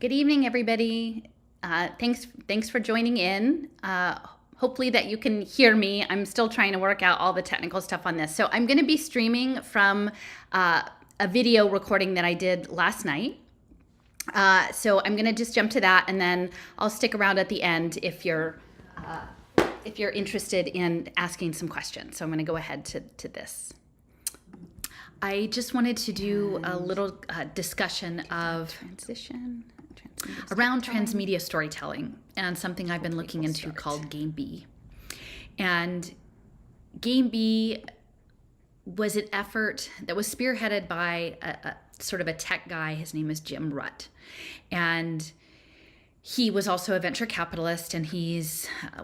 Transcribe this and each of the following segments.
Good evening, everybody. Thanks for joining in. Hopefully that you can hear me. I'm still trying to work out all the technical stuff on this. So I'm going to be streaming from a video recording that I did last night. So I'm going to just jump to that, and then I'll stick around at the end if you're interested in asking some questions. So I'm going to go ahead to this. I just wanted to do a little discussion of around transmedia storytelling and something I've been looking into called Game B. And Game B was an effort that was spearheaded by a sort of a tech guy. His name is Jim Rutt. And he was also a venture capitalist, and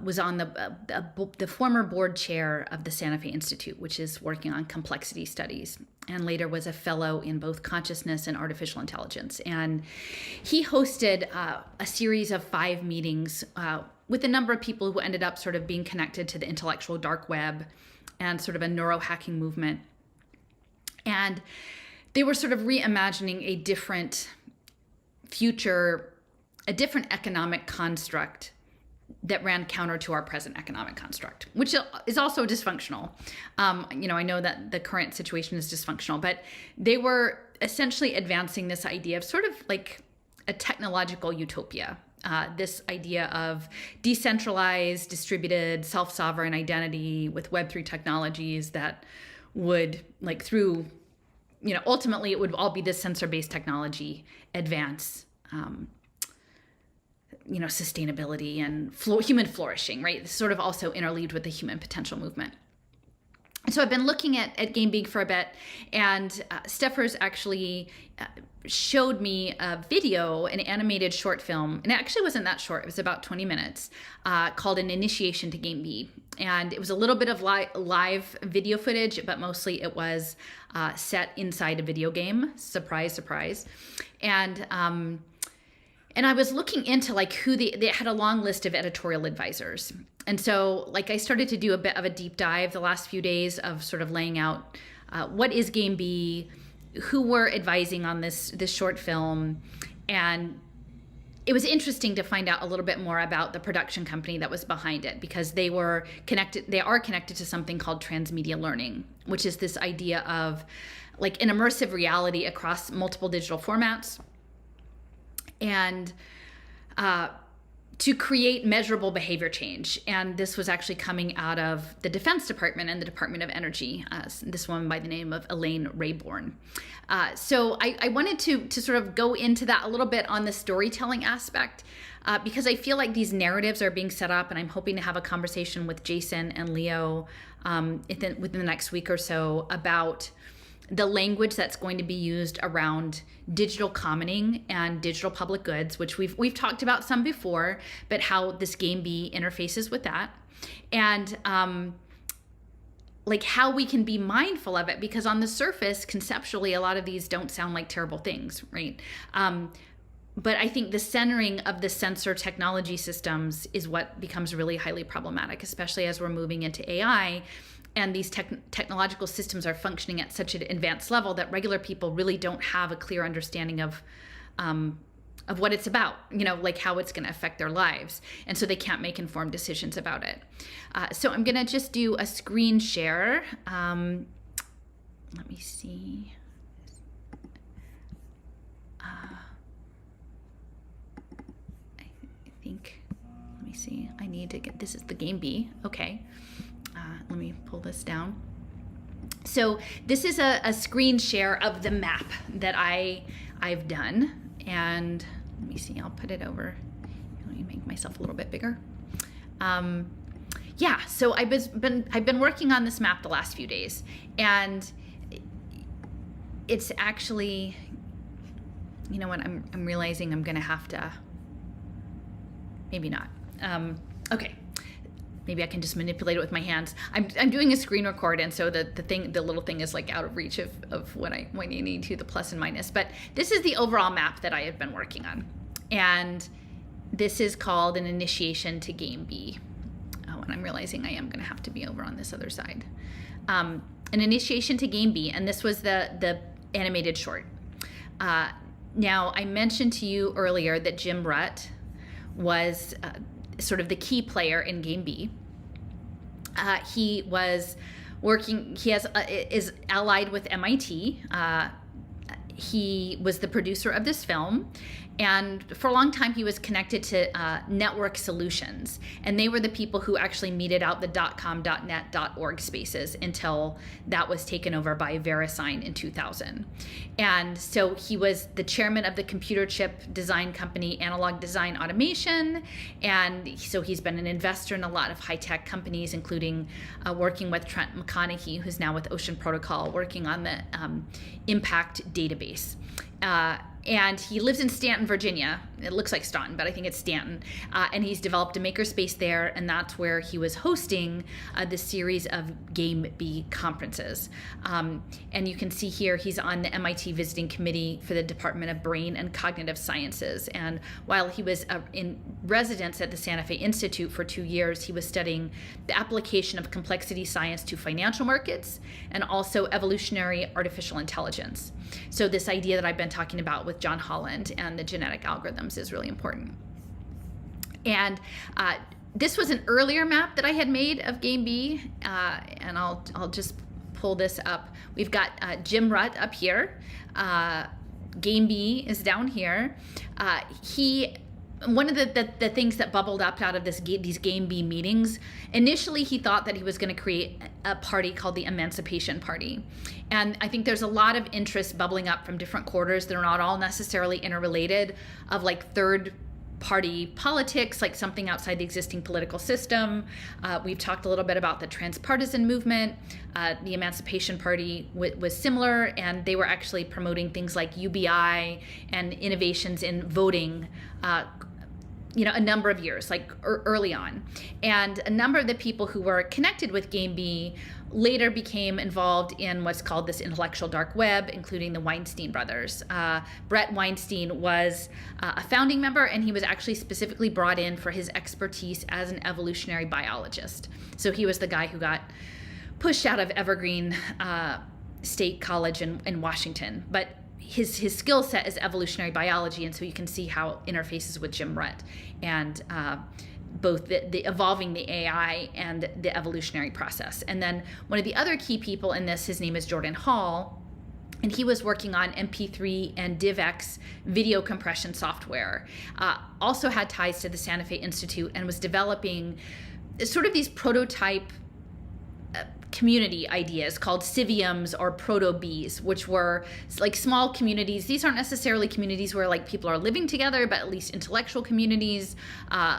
was on the former board chair of the Santa Fe Institute, which is working on complexity studies, and later was a fellow in both consciousness and artificial intelligence. And he hosted a series of 5 meetings with a number of people who ended up sort of being connected to the intellectual dark web and sort of a neurohacking movement. And they were sort of reimagining a different future, a different economic construct that ran counter to our present economic construct, which is also dysfunctional. I know that the current situation is dysfunctional, but they were essentially advancing this idea of sort of like a technological utopia. This idea of decentralized, distributed, self-sovereign identity with Web3 technologies that would, like, through, ultimately it would all be this sensor-based technology advance sustainability and human flourishing, right? This sort of also interleaved with the human potential movement. So I've been looking at Game B for a bit, and Steffers actually showed me a video, an animated short film, and it actually wasn't that short. It was about 20 minutes, called An Initiation to Game B. And it was a little bit of live video footage, but mostly it was set inside a video game. Surprise, surprise. And I was looking into who they had a long list of editorial advisors. And so I started to do a bit of a deep dive the last few days of sort of laying out what is Game B, who were advising on this short film. And it was interesting to find out a little bit more about the production company that was behind it, because they are connected to something called Transmedia learning, which is this idea of an immersive reality across multiple digital formats, and to create measurable behavior change. And this was actually coming out of the Defense Department and the Department of Energy, this woman by the name of Elaine Rayborn. So I wanted to sort of go into that a little bit on the storytelling aspect, because I feel like these narratives are being set up, and I'm hoping to have a conversation with Jason and Leo within the next week or so about the language that's going to be used around digital commoning and digital public goods, which we've talked about some before, but how this Game B interfaces with that, and how we can be mindful of it, because on the surface, conceptually, a lot of these don't sound like terrible things, right? But I think the centering of the sensor technology systems is what becomes really highly problematic, especially as we're moving into AI. And these technological systems are functioning at such an advanced level that regular people really don't have a clear understanding of what it's about, how it's going to affect their lives. And so they can't make informed decisions about it. So I'm going to just do a screen share. Let me see. Let me see. I need to get, this is the Game B. Okay. Let me pull this down. So this is a screen share of the map that I've done, and let me see. I'll put it over. Let me make myself a little bit bigger. So I've been working on this map the last few days, and it's actually, I'm realizing I'm gonna have to. Maybe not. Okay. Maybe I can just manipulate it with my hands. I'm doing a screen record, and so the little thing is out of reach of when I need to, the plus and minus. But this is the overall map that I have been working on, and this is called An Initiation to Game B. Oh, and I'm realizing I am going to have to be over on this other side. An Initiation to Game B, and this was the animated short. Now, I mentioned to you earlier that Jim Rutt was sort of the key player in Game B. He was working, is allied with MIT. He was the producer of this film, and for a long time he was connected to Network Solutions, and they were the people who actually meted out the .com, .net, .org spaces until that was taken over by VeriSign in 2000. And so he was the chairman of the computer chip design company Analog Design Automation, and so he's been an investor in a lot of high-tech companies, including working with Trent McConaughey, who's now with Ocean Protocol, working on the Impact database. And he lives in Stanton, Virginia. It looks like Staunton, but I think it's Stanton. And he's developed a makerspace there, and that's where he was hosting the series of Game B conferences. And you can see here he's on the MIT Visiting Committee for the Department of Brain and Cognitive Sciences. And while he was in residence at the Santa Fe Institute for 2 years, he was studying the application of complexity science to financial markets and also evolutionary artificial intelligence. So this idea that I've been talking about with John Holland and the genetic algorithms is really important. And this was an earlier map that I had made of Game B, and I'll just pull this up. We've got Jim Rutt up here. Game B is down here. One of the things that bubbled up out of these Game B meetings, initially he thought that he was going to create a party called the Emancipation Party. And I think there's a lot of interest bubbling up from different quarters that are not all necessarily interrelated, of like third party politics, like something outside the existing political system. We've talked a little bit about the transpartisan movement. The Emancipation Party was similar, and they were actually promoting things like UBI and innovations in voting a number of years, like early on. And a number of the people who were connected with Game B later became involved in what's called this intellectual dark web, including the Weinstein brothers. Brett Weinstein was a founding member, and he was actually specifically brought in for his expertise as an evolutionary biologist. So he was the guy who got pushed out of Evergreen State College in Washington. But his skill set is evolutionary biology, and so you can see how it interfaces with Jim Rutt and both the evolving the AI and the evolutionary process. And then one of the other key people in this, his name is Jordan Hall, and he was working on MP3 and DivX video compression software. Also had ties to the Santa Fe Institute and was developing sort of these prototype community ideas called civiums or proto-bees, which were like small communities. These aren't necessarily communities where like people are living together, but at least intellectual communities,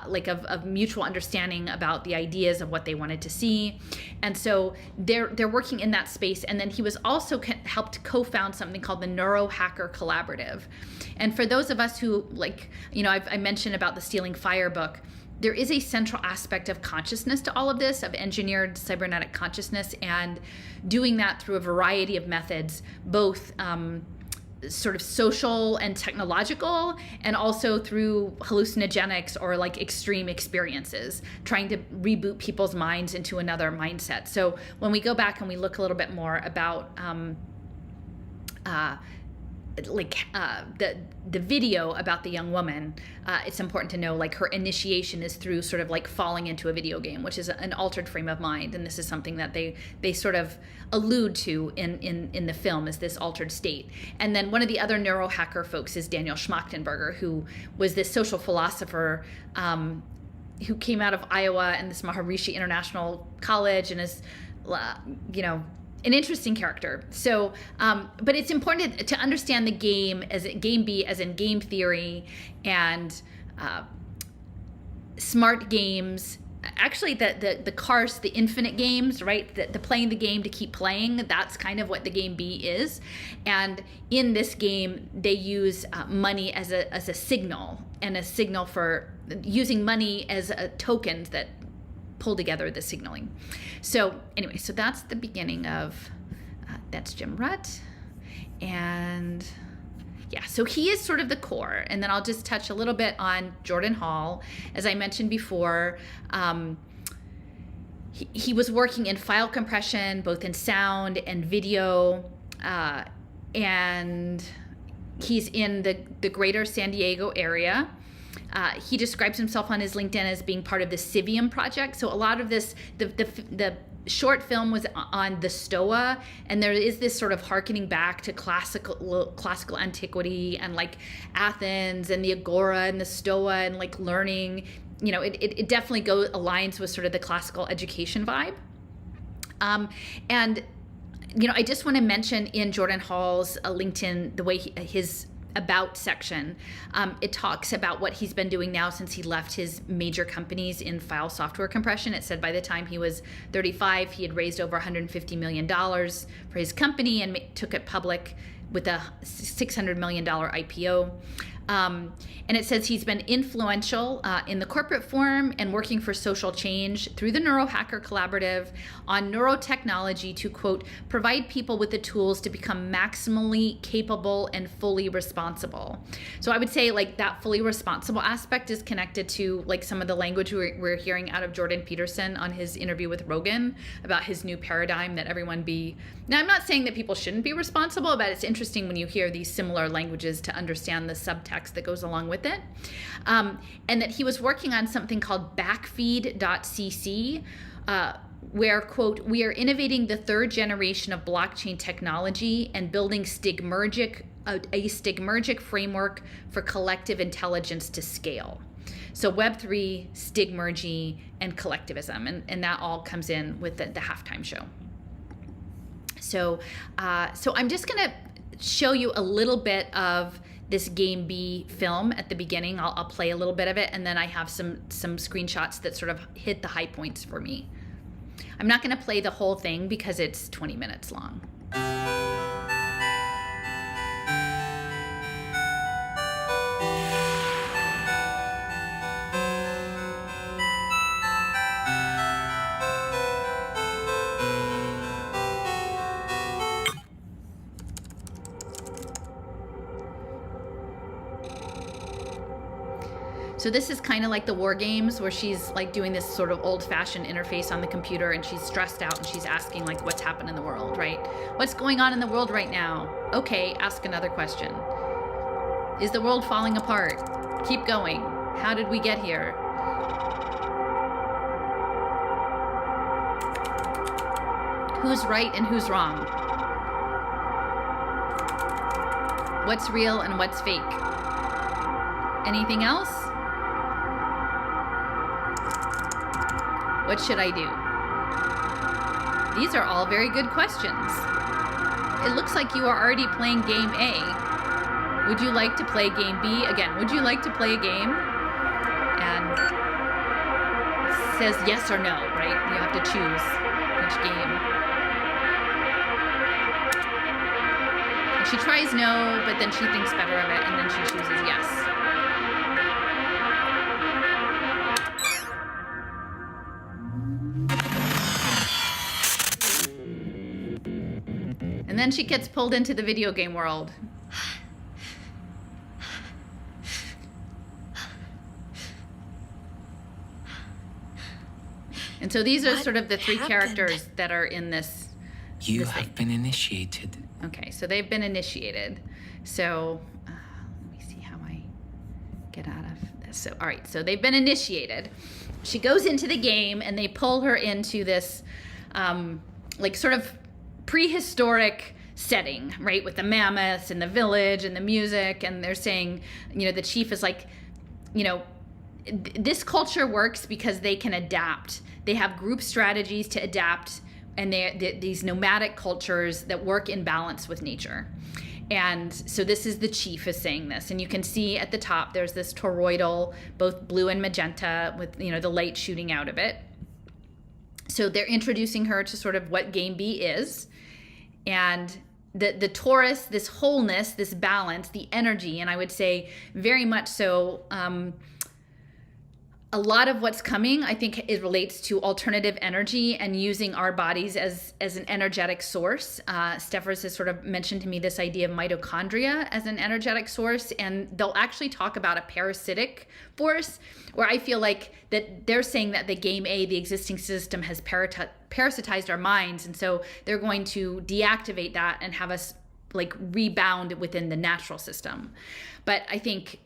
like of mutual understanding about the ideas of what they wanted to see. And so they're working in that space. And then he was also helped co-found something called the Neurohacker Collaborative. And for those of us who I mentioned about the Stealing Fire book, there is a central aspect of consciousness to all of this, of engineered cybernetic consciousness, and doing that through a variety of methods, both sort of social and technological, and also through hallucinogenics or like extreme experiences, trying to reboot people's minds into another mindset. So when we go back and we look a little bit more about the video about the young woman, it's important to know like her initiation is through sort of like falling into a video game, which is an altered frame of mind, and this is something that they sort of allude to in the film, is this altered state. And then one of the other neurohacker folks is Daniel Schmachtenberger, who was this social philosopher who came out of Iowa and this Maharishi International College, and is an interesting character. So, but it's important to understand the game as Game B, as in game theory and smart games. Actually, the cars, the infinite games, right? The playing the game to keep playing. That's kind of what the Game B is. And in this game, they use money as a signal, and a signal for using money as a token that pull together the signaling. So anyway, so that's the beginning of, that's Jim Rutt. And yeah, so he is sort of the core. And then I'll just touch a little bit on Jordan Hall. As I mentioned before, he was working in file compression, both in sound and video. And He's in the greater San Diego area. He describes himself on his LinkedIn as being part of the Civium project. So a lot of this, the short film was on the Stoa, and there is this sort of harkening back to classical antiquity and like Athens and the Agora and the Stoa and like learning. You know, it definitely aligns with sort of the classical education vibe. And you know, I just want to mention in Jordan Hall's LinkedIn, the way his about section, it talks about what he's been doing now since he left his major companies in file software compression. It said by the time he was 35, he had raised over $150 million for his company and took it public with a $600 million IPO. And it says he's been influential in the corporate forum and working for social change through the Neurohacker Collaborative on neurotechnology to, quote, provide people with the tools to become maximally capable and fully responsible. So I would say like that fully responsible aspect is connected to like some of the language we're hearing out of Jordan Peterson on his interview with Rogan about his new paradigm that everyone be. Now, I'm not saying that people shouldn't be responsible, but it's interesting when you hear these similar languages to understand the subtext that goes along with it. And that he was working on something called backfeed.cc, where, quote, we are innovating the third generation of blockchain technology and building a stigmergic framework for collective intelligence to scale. So Web3, stigmergy, and collectivism, and that all comes in with the halftime show. So I'm just going to show you a little bit of this Game B film at the beginning. I'll play a little bit of it, and then I have some screenshots that sort of hit the high points for me. I'm not going to play the whole thing because it's 20 minutes long. So this is kind of like the war games where she's like doing this sort of old-fashioned interface on the computer, and she's stressed out and she's asking like what's happened in the world, right? What's going on in the world right now? Okay, ask another question. Is the world falling apart? Keep going. How did we get here? Who's right and who's wrong? What's real and what's fake? Anything else? What should I do? These are all very good questions. It looks like you are already playing game A. Would you like to play game B? Again, would you like to play a game? And it says yes or no, right? You have to choose which game. And she tries no, but then she thinks better of it, and then she chooses yes. And then she gets pulled into the video game world. And so these are sort of the three characters that are in this. You have been initiated. Okay, so they've been initiated. So let me see how I get out of this. So, all right, so they've been initiated. She goes into the game and they pull her into this like sort of prehistoric setting, right, with the mammoths and the village and the music, and they're saying, you know, the chief is like, you know, this culture works because they can adapt. They have group strategies to adapt, and these nomadic cultures that work in balance with nature. And so this is the chief is saying this, and you can see at the top there's this toroidal, both blue and magenta, with, you know, the light shooting out of it. So they're introducing her to sort of what Game B is, and the Taurus, this wholeness, this balance, the energy, and I would say very much so. A lot of what's coming, I think, it relates to alternative energy and using our bodies as an energetic source. Steffers has sort of mentioned to me this idea of mitochondria as an energetic source, and they'll actually talk about a parasitic force, where I feel like that they're saying that the Game A, the existing system, has parasitized our minds, and so they're going to deactivate that and have us like rebound within the natural system. But I think,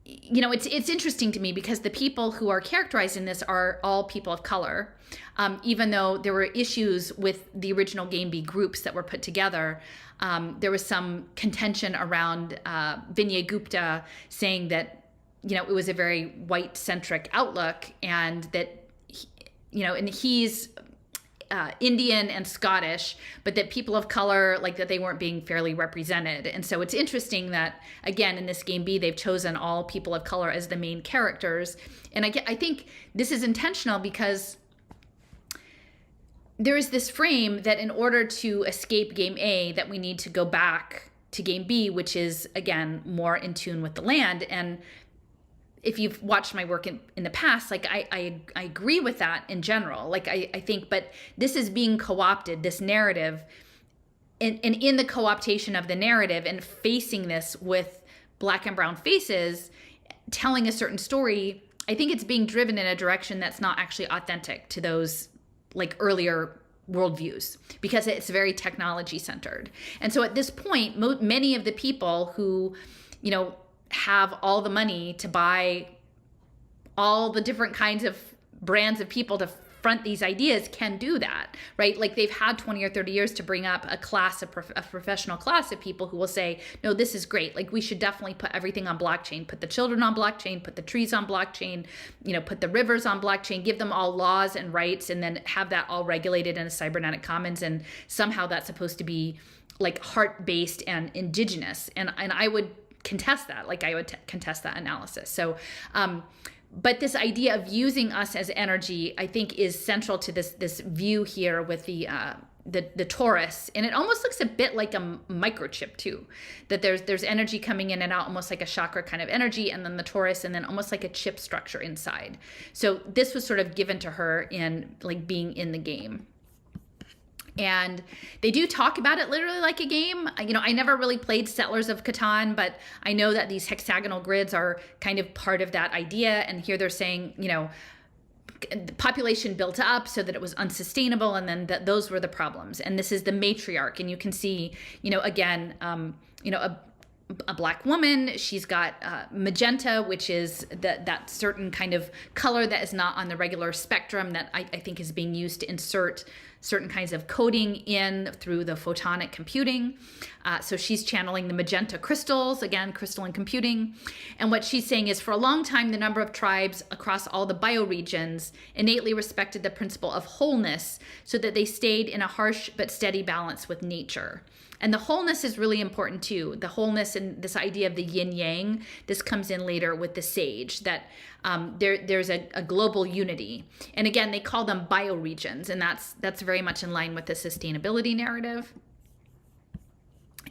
you know, it's interesting to me because the people who are characterized in this are all people of color, even though there were issues with the original Game B groups that were put together. There was some contention around Vinay Gupta saying that, you know, it was a very white-centric outlook, and that, you know, and he's Indian and Scottish, but that people of color, like, that they weren't being fairly represented. And so it's interesting that, again, in this Game B, they've chosen all people of color as the main characters. And I think this is intentional because there is this frame that in order to escape Game A, that we need to go back to Game B, which is, again, more in tune with the land. And if you've watched my work in the past, like I agree with that in general. Like I think, but this is being co-opted, this narrative, and in the co-optation of the narrative and facing this with black and brown faces, telling a certain story, I think it's being driven in a direction that's not actually authentic to those like earlier worldviews, because it's very technology centered. And so at this point, many of the people who, you know, have all the money to buy all the different kinds of brands of people to front these ideas can do that, right? Like they've had 20 or 30 years to bring up a class, a professional class of people who will say, no, this is great. Like we should definitely put everything on blockchain, put the children on blockchain, put the trees on blockchain, you know, put the rivers on blockchain, give them all laws and rights, and then have that all regulated in a cybernetic commons. And somehow that's supposed to be like heart-based and indigenous. And I would contest that. Like I would contest that analysis. So, but this idea of using us as energy, I think, is central to this view here with the torus, and it almost looks a bit like a microchip too. That there's energy coming in and out, almost like a chakra kind of energy, and then the torus, and then almost like a chip structure inside. So this was sort of given to her in like being in the game. And they do talk about it literally like a game. You know, I never really played Settlers of Catan, but I know that these hexagonal grids are kind of part of that idea. And here they're saying, you know, the population built up so that it was unsustainable, and then those were the problems. And this is the matriarch. And you can see, you know, again, you know, a black woman, she's got magenta, which is that certain kind of color that is not on the regular spectrum that I think is being used to insert certain kinds of coding in through the photonic computing. So she's channeling the magenta crystals, again, crystalline computing. And what she's saying is, for a long time, the number of tribes across all the bioregions innately respected the principle of wholeness, so that they stayed in a harsh but steady balance with nature. And the wholeness is really important too. The wholeness and this idea of the yin yang, this comes in later with the sage, that there's a global unity. And again, they call them bioregions, and that's very much in line with the sustainability narrative.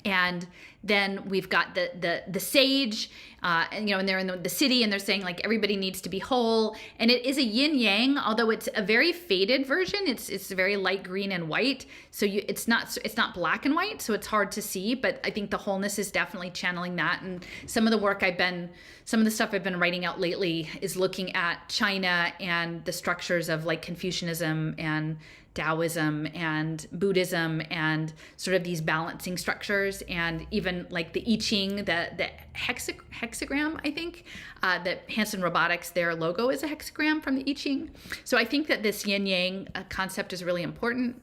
And then we've got the sage, and, you know, and they're in the city, and they're saying like everybody needs to be whole. And it is a yin yang, although it's a very faded version. It's very light green and white, so it's not black and white, so it's hard to see. But I think the wholeness is definitely channeling that. And some of the stuff I've been writing out lately is looking at China and the structures of like Confucianism and Taoism and Buddhism, and sort of these balancing structures, and even like the I Ching, the hexagram, I think, that Hanson Robotics, their logo is a hexagram from the I Ching. So I think that this yin yang concept is really important.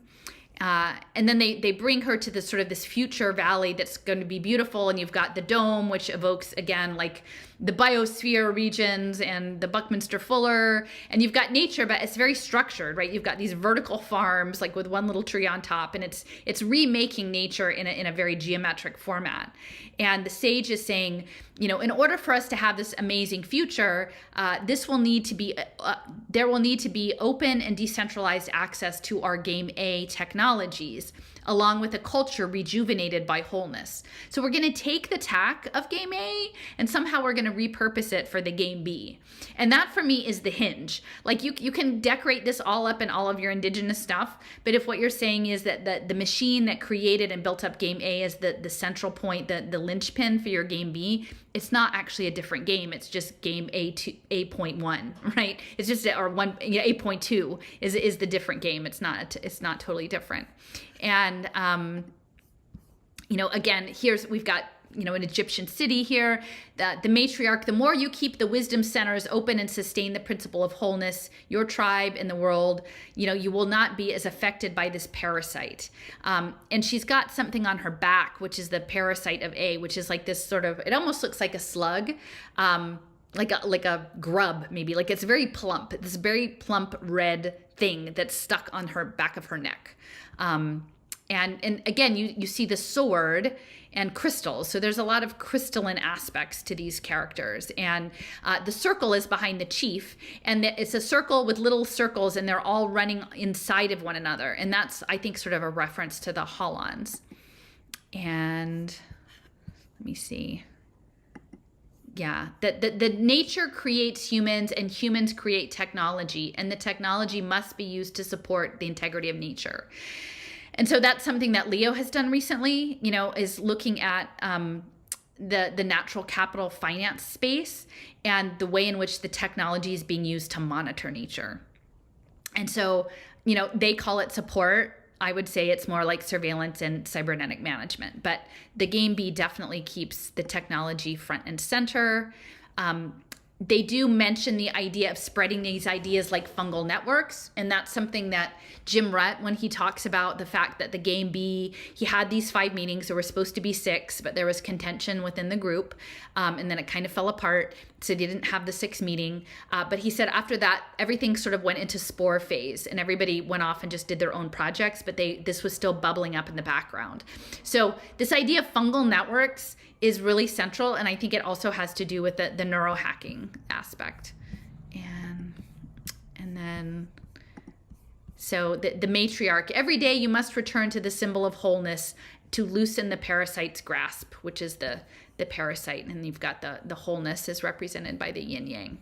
And then they bring her to this sort of this future valley that's going to be beautiful. And you've got the dome, which evokes, again, like the biosphere regions and the Buckminster Fuller. And you've got nature, but it's very structured, right? You've got these vertical farms, like with one little tree on top. And it's remaking nature in a very geometric format. And the sage is saying, you know, in order for us to have this amazing future, there will need to be open and decentralized access to our Game A technologies, along with a culture rejuvenated by wholeness. So we're going to take the tack of Game A and somehow we're going to repurpose it for the Game B. And that for me is the hinge. Like you can decorate this all up in all of your indigenous stuff, but if what you're saying is that the machine that created and built up Game A is the central point, the linchpin for your Game B, it's not actually a different game. It's just Game A.1, right? It's just, or one, you know, 8.2 is the different game. It's not totally different. And Again, we've got, an Egyptian city here. The matriarch, the more you keep the wisdom centers open and sustain the principle of wholeness, your tribe in the world, you will not be as affected by this parasite. And she's got something on her back, which is the parasite of A, which is like this sort of, it almost looks like a slug, like a grub, maybe. Like it's very plump, this very plump red thing that's stuck on her back of her neck. And again, you see the sword and crystals. So there's a lot of crystalline aspects to these characters. And the circle is behind the chief. And it's a circle with little circles, and they're all running inside of one another. And that's, I think, sort of a reference to the Holons. And let me see. Yeah, the nature creates humans, and humans create technology. And the technology must be used to support the integrity of nature. And so that's something that Leo has done recently, is looking at the natural capital finance space and the way in which the technology is being used to monitor nature. And so, they call it support. I would say it's more like surveillance and cybernetic management. But the Game B definitely keeps the technology front and center. They do mention the idea of spreading these ideas like fungal networks. And that's something that Jim Rutt, when he talks about the fact that the Game B, he had these 5 meetings. There were supposed to be 6, but there was contention within the group. And then it kind of fell apart. So they didn't have the 6th meeting. But he said after that, everything sort of went into spore phase and everybody went off and just did their own projects, but this was still bubbling up in the background. So this idea of fungal networks is really central. And I think it also has to do with the neurohacking aspect. And then, so the matriarch, every day you must return to the symbol of wholeness to loosen the parasite's grasp, which is the parasite. And you've got the wholeness is represented by the yin yang.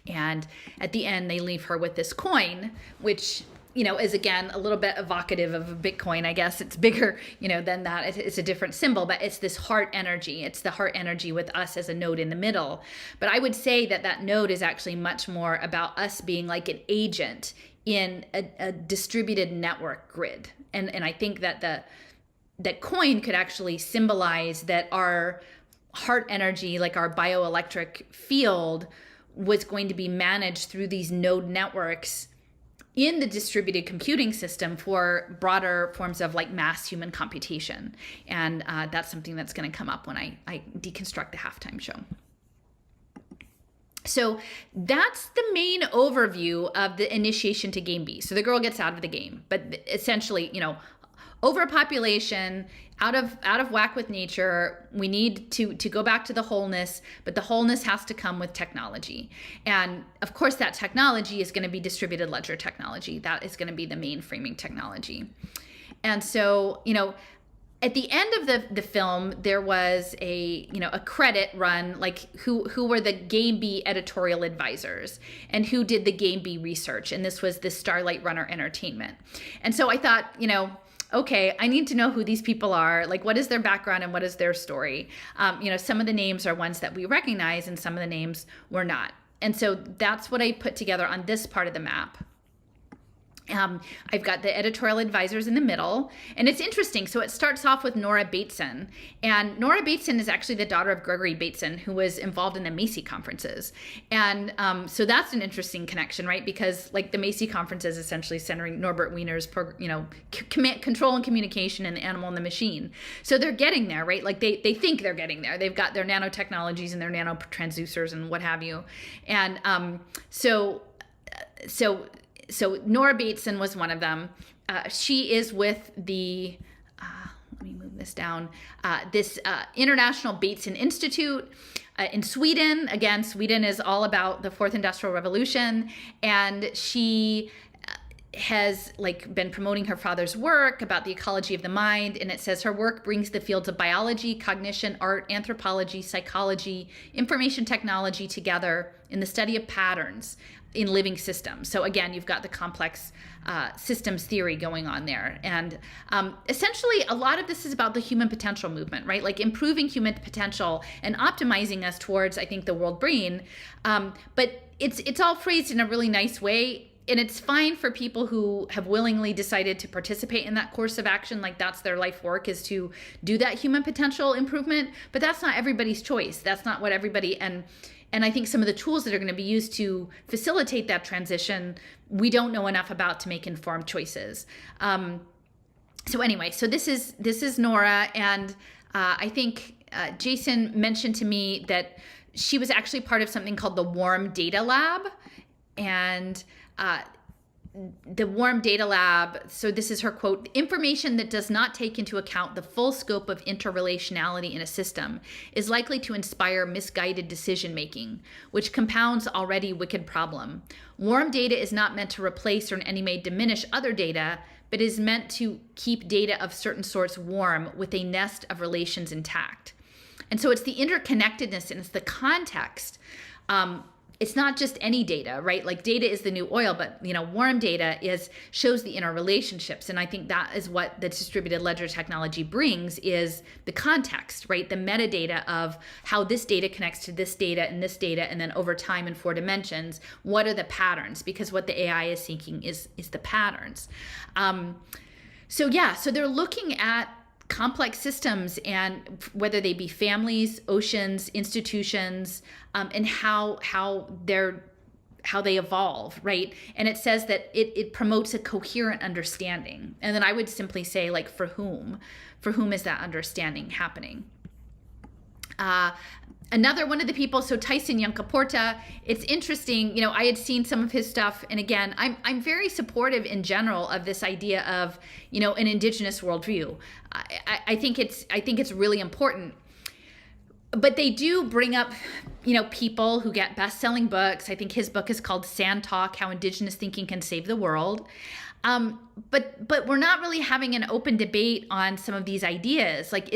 And at the end, they leave her with this coin, which, is again a little bit evocative of a Bitcoin. I guess it's bigger, than that. It's a different symbol, but it's this heart energy. It's the heart energy with us as a node in the middle. But I would say that node is actually much more about us being like an agent in a distributed network grid. And I think that that coin could actually symbolize that our heart energy, like our bioelectric field, was going to be managed through these node networks in the distributed computing system for broader forms of like mass human computation. And that's something that's going to come up when I deconstruct the halftime show. So that's the main overview of the initiation to Game B. So the girl gets out of the game, but essentially, overpopulation, out of whack with nature. We need to go back to the wholeness, but the wholeness has to come with technology. And of course, that technology is going to be distributed ledger technology. That is going to be the main framing technology. And so, at the end of the film, there was a credit run, like who were the Game B editorial advisors and who did the Game B research. And this was the Starlight Runner Entertainment. And so I thought, okay, I need to know who these people are. Like, what is their background and what is their story? Some of the names are ones that we recognize and some of the names were not. And so that's what I put together on this part of the map. I've got the editorial advisors in the middle, and it's interesting. So it starts off with Nora Bateson, and Nora Bateson is actually the daughter of Gregory Bateson, who was involved in the Macy conferences. And so that's an interesting connection, right? Because like the Macy conferences essentially centering Norbert Wiener's, control and communication and the animal and the machine. So they're getting there, right? Like they think they're getting there. They've got their nanotechnologies and their nanotransducers and what have you. And so Nora Bateson was one of them. She is with the, let me move this down, this International Bateson Institute in Sweden. Again, Sweden is all about the Fourth Industrial Revolution. And she has been promoting her father's work about the ecology of the mind. And it says her work brings the fields of biology, cognition, art, anthropology, psychology, information technology together in the study of patterns in living systems. So again, you've got the complex systems theory going on there. And essentially, a lot of this is about the human potential movement, right? Like improving human potential and optimizing us towards, I think, the world brain. But it's all phrased in a really nice way. and it's fine for people who have willingly decided to participate in that course of action, like that's their life work, is to do that human potential improvement, but that's not everybody's choice. That's not what everybody, and I think some of the tools that are going to be used to facilitate that transition, we don't know enough about to make informed choices. So anyway, so this is Nora, and I think Jason mentioned to me that she was actually part of something called the Warm Data Lab, and the Warm Data Lab, so this is her quote: "Information that does not take into account the full scope of interrelationality in a system is likely to inspire misguided decision making, which compounds already wicked problem. Warm data is not meant to replace or in any way diminish other data, but is meant to keep data of certain sorts warm with a nest of relations intact." And so it's the interconnectedness and it's the context. It's not just any data, right? Like data is the new oil, but warm data shows the interrelationships. And I think that is what the distributed ledger technology brings, is the context, right? The metadata of how this data connects to this data, and then over time in 4 dimensions, what are the patterns? Because what the AI is seeking is the patterns. So they're looking at complex systems, and whether they be families, oceans, institutions, and how they evolve, right? And it says that it promotes a coherent understanding. And then I would simply say, like, for whom is that understanding happening? Another one of the people, so Tyson Yunkaporta, it's interesting, I had seen some of his stuff, and again, I'm very supportive in general of this idea of, an indigenous worldview. I think it's really important. But they do bring up, people who get best-selling books. I think his book is called Sand Talk: How Indigenous Thinking Can Save the World. But we're not really having an open debate on some of these ideas. Like,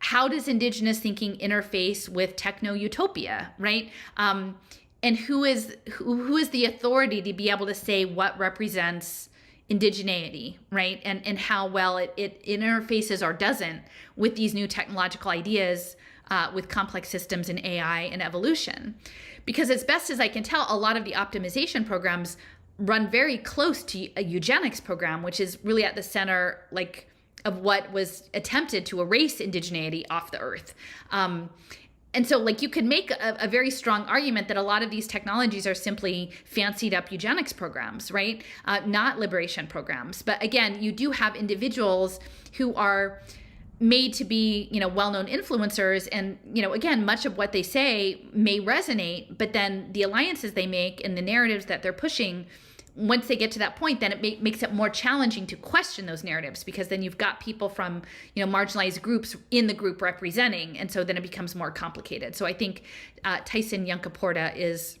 how does indigenous thinking interface with techno-utopia, right? And who is the authority to be able to say what represents indigeneity, right? And how well it interfaces or doesn't with these new technological ideas, with complex systems in AI and evolution. Because as best as I can tell, a lot of the optimization programs run very close to a eugenics program, which is really at the center, like, of what was attempted to erase indigeneity off the earth. And so, like, you could make a very strong argument that a lot of these technologies are simply fancied up eugenics programs, right? Not liberation programs. But again, you do have individuals who are made to be, well-known influencers. And, again, much of what they say may resonate, but then the alliances they make and the narratives that they're pushing, once they get to that point, then it makes it more challenging to question those narratives, because then you've got people from, marginalized groups in the group representing. And so then it becomes more complicated. So I think Tyson Yunkaporta is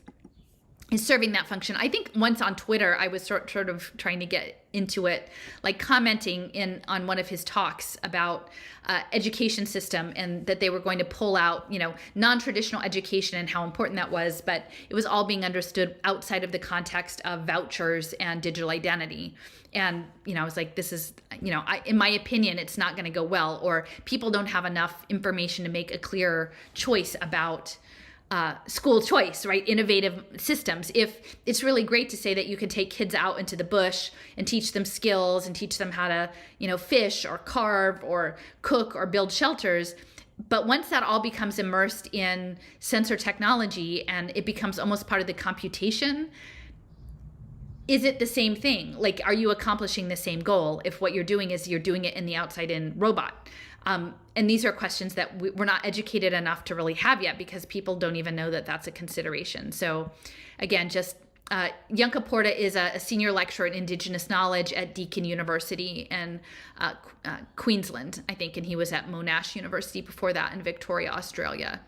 serving that function. I think once on Twitter, I was sort of trying to get into it, like commenting on one of his talks about education system, and that they were going to pull out, non-traditional education and how important that was, but it was all being understood outside of the context of vouchers and digital identity. And, I was like, this is, in my opinion, it's not going to go well, or people don't have enough information to make a clear choice about school choice, right? Innovative systems. If it's really great to say that you can take kids out into the bush and teach them skills and teach them how to, fish or carve or cook or build shelters. But once that all becomes immersed in sensor technology and it becomes almost part of the computation, is it the same thing? Like, are you accomplishing the same goal if what you're doing is you're doing it in the outside-in robot? And these are questions that we're not educated enough to really have yet, because people don't even know that that's a consideration. So again, Yunkaporta is a senior lecturer in Indigenous knowledge at Deakin University in Queensland, I think, and he was at Monash University before that in Victoria, Australia.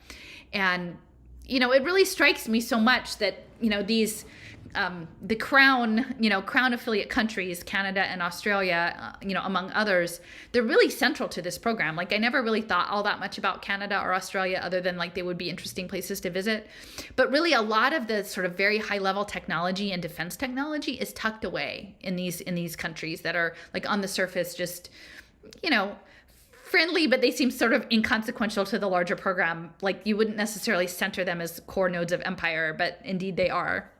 And, it really strikes me so much that, these the Crown affiliate countries, Canada and Australia, among others, they're really central to this program. Like, I never really thought all that much about Canada or Australia, other than like they would be interesting places to visit. But really, a lot of the sort of very high level technology and defense technology is tucked away in these countries that are, like, on the surface just, friendly, but they seem sort of inconsequential to the larger program. Like, you wouldn't necessarily center them as core nodes of empire, but indeed they are.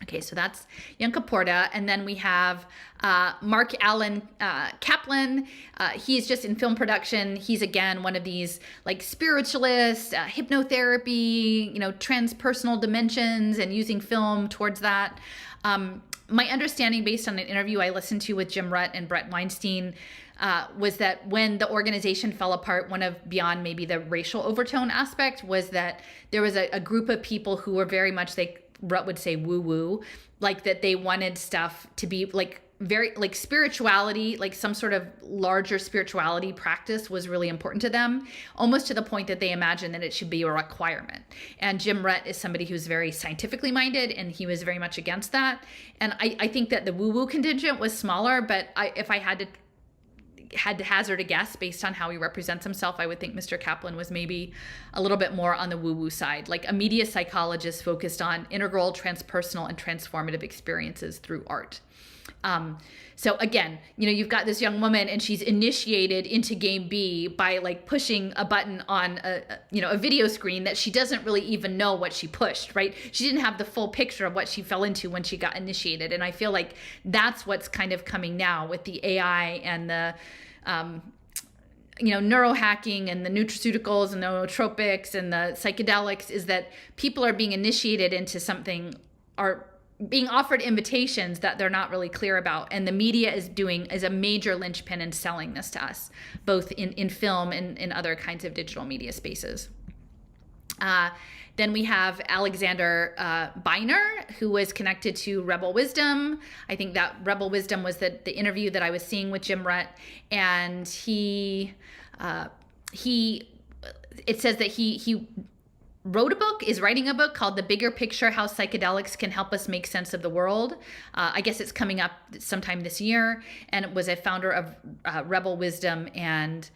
Okay, so that's Yanka Porta. And then we have Mark Allen Kaplan. He's just in film production. He's, again, one of these like spiritualists, hypnotherapy, transpersonal dimensions and using film towards that. My understanding, based on an interview I listened to with Jim Rutt and Brett Weinstein, was that when the organization fell apart, one of beyond maybe the racial overtone aspect was that there was a group of people who were very much, Rutt would say, woo-woo, like that they wanted stuff to be like very like spirituality, like some sort of larger spirituality practice was really important to them, almost to the point that they imagined that it should be a requirement. And Jim Rutt is somebody who's very scientifically minded, and he was very much against that. And I think that the woo-woo contingent was smaller, but if I had to hazard a guess based on how he represents himself, I would think Mr. Kaplan was maybe a little bit more on the woo-woo side, like a media psychologist focused on integral, transpersonal, and transformative experiences through art. So again, you've got this young woman, and she's initiated into Game B by like pushing a button on a video screen that she doesn't really even know what she pushed, right? She didn't have the full picture of what she fell into when she got initiated. And I feel like that's what's kind of coming now with the AI and the neurohacking and the nutraceuticals and the nootropics and the psychedelics, is that people are being initiated into something, are being offered invitations that they're not really clear about. And the media is a major linchpin in selling this to us, both in film and in other kinds of digital media spaces. Then we have Alexander Beiner, who was connected to Rebel Wisdom. I think that Rebel Wisdom was the interview that I was seeing with Jim Rutt. And it says that he is writing a book called The Bigger Picture: How Psychedelics Can Help Us Make Sense of the World. I guess it's coming up sometime this year. And it was a founder of Rebel Wisdom and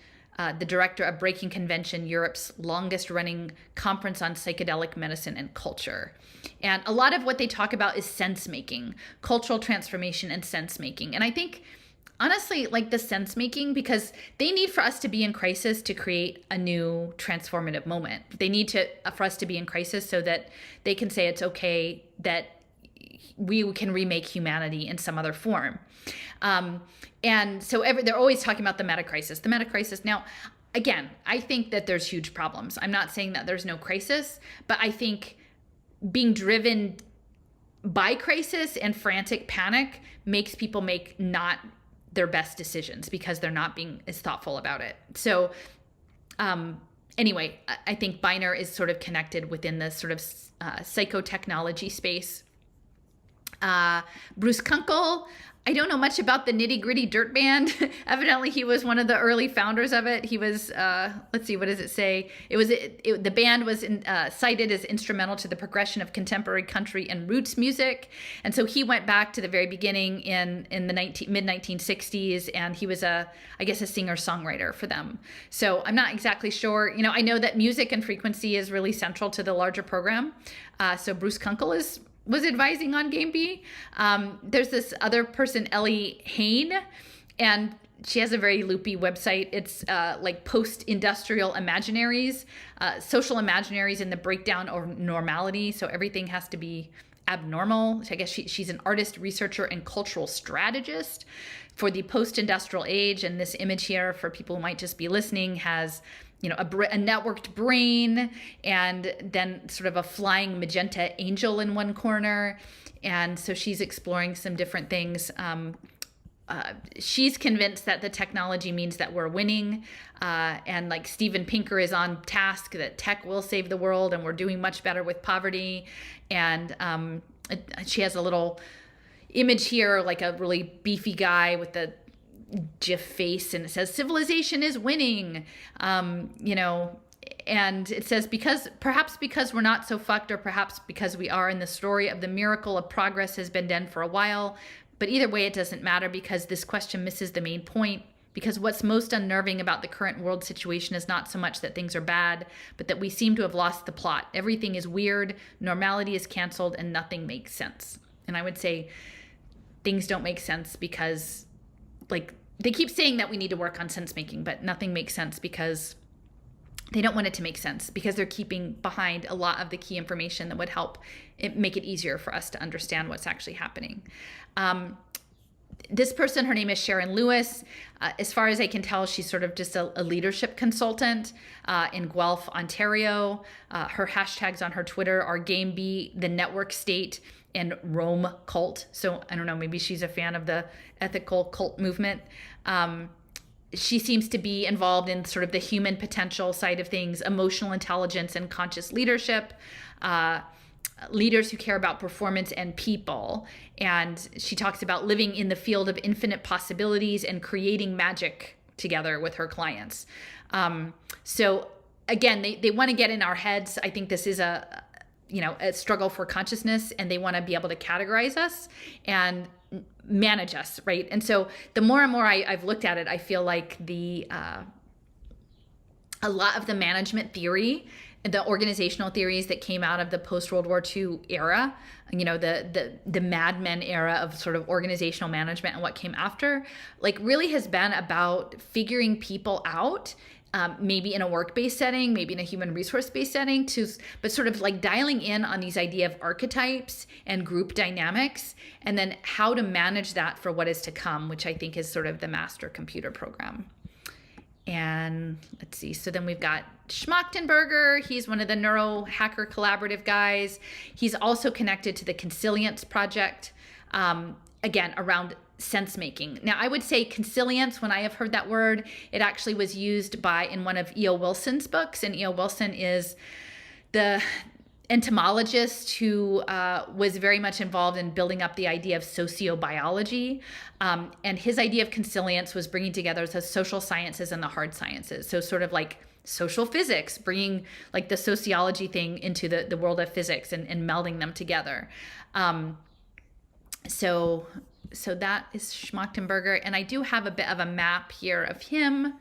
the director of Breaking Convention, Europe's longest running conference on psychedelic medicine and culture. And a lot of what they talk about is sense making, cultural transformation and sense making. And I think, honestly, like the sense making, because they need for us to be in crisis to create a new transformative moment. They need for us to be in crisis so that they can say it's okay that we can remake humanity in some other form. And so they're always talking about the meta crisis. Now, again, I think that there's huge problems. I'm not saying that there's no crisis, but I think being driven by crisis and frantic panic makes people make not their best decisions because they're not being as thoughtful about it. So anyway, I think Beiner is sort of connected within the sort of psychotechnology space. Bruce Kunkel, I don't know much about the Nitty Gritty Dirt Band. Evidently, he was one of the early founders of it. He was, let's see, what does it say? The band was cited as instrumental to the progression of contemporary country and roots music. And so he went back to the very beginning in the mid-1960s, and he was I guess a singer-songwriter for them. So I'm not exactly sure. I know that music and frequency is really central to the larger program. So Bruce Kunkel was advising on Game B. There's this other person, Ellie Hain, and she has a very loopy website. It's like post-industrial imaginaries, social imaginaries and the breakdown of normality. So everything has to be abnormal. So I guess she's an artist, researcher, and cultural strategist for the post-industrial age. And this image here, for people who might just be listening, has a networked brain, and then sort of a flying magenta angel in one corner. And so she's exploring some different things. She's convinced that the technology means that we're winning. And like Steven Pinker is on task that tech will save the world and we're doing much better with poverty. And she has a little image here, like a really beefy guy with the GIF face, and it says civilization is winning, and it says perhaps because we're not so fucked, or perhaps because we are, and the story of the miracle of progress has been done for a while. But either way, it doesn't matter, because this question misses the main point. Because what's most unnerving about the current world situation is not so much that things are bad, but that we seem to have lost the plot. Everything is weird, normality is canceled, and nothing makes sense. And I would say things don't make sense because, like, they keep saying that we need to work on sense making, but nothing makes sense because they don't want it to make sense because they're keeping behind a lot of the key information that would help make it easier for us to understand what's actually happening. This person, her name is Sharon Lewis. As far as I can tell, she's sort of just a leadership consultant in Guelph, Ontario. Her hashtags on her Twitter are Game B, the network state, and Rome cult. So I don't know, maybe she's a fan of the ethical cult movement. She seems to be involved in sort of the human potential side of things, emotional intelligence and conscious leadership, leaders who care about performance and people. And she talks about living in the field of infinite possibilities and creating magic together with her clients. So again, they want to get in our heads. I think this is a struggle for consciousness, and they want to be able to categorize us and manage us, right? And so the more and more I've looked at it, I feel like a lot of the management theory, the organizational theories that came out of the post-World War II era, the Mad Men era of sort of organizational management and what came after, like really has been about figuring people out, maybe in a work-based setting, maybe in a human resource-based setting, but sort of like dialing in on these idea of archetypes and group dynamics, and then how to manage that for what is to come, which I think is sort of the master computer program. And let's see, so then we've got Schmachtenberger. He's one of the neurohacker collaborative guys. He's also connected to the Consilience project, again, around sense making. Now, I would say consilience, when I have heard that word, it actually was used in one of E.O. Wilson's books. And E.O. Wilson is the entomologist who was very much involved in building up the idea of sociobiology. And his idea of consilience was bringing together the social sciences and the hard sciences. So sort of like social physics, bringing like the sociology thing into the world of physics and melding them together. So that is Schmachtenberger. And I do have a bit of a map here of him.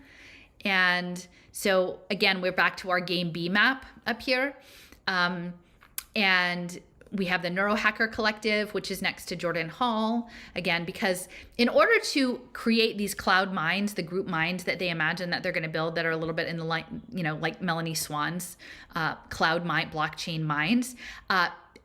And so again, we're back to our Game B map up here. And we have the Neurohacker Collective, which is next to Jordan Hall, again, because in order to create these cloud minds, the group minds that they imagine that they're going to build that are a little bit in the line, like Melanie Swan's cloud mind, blockchain minds,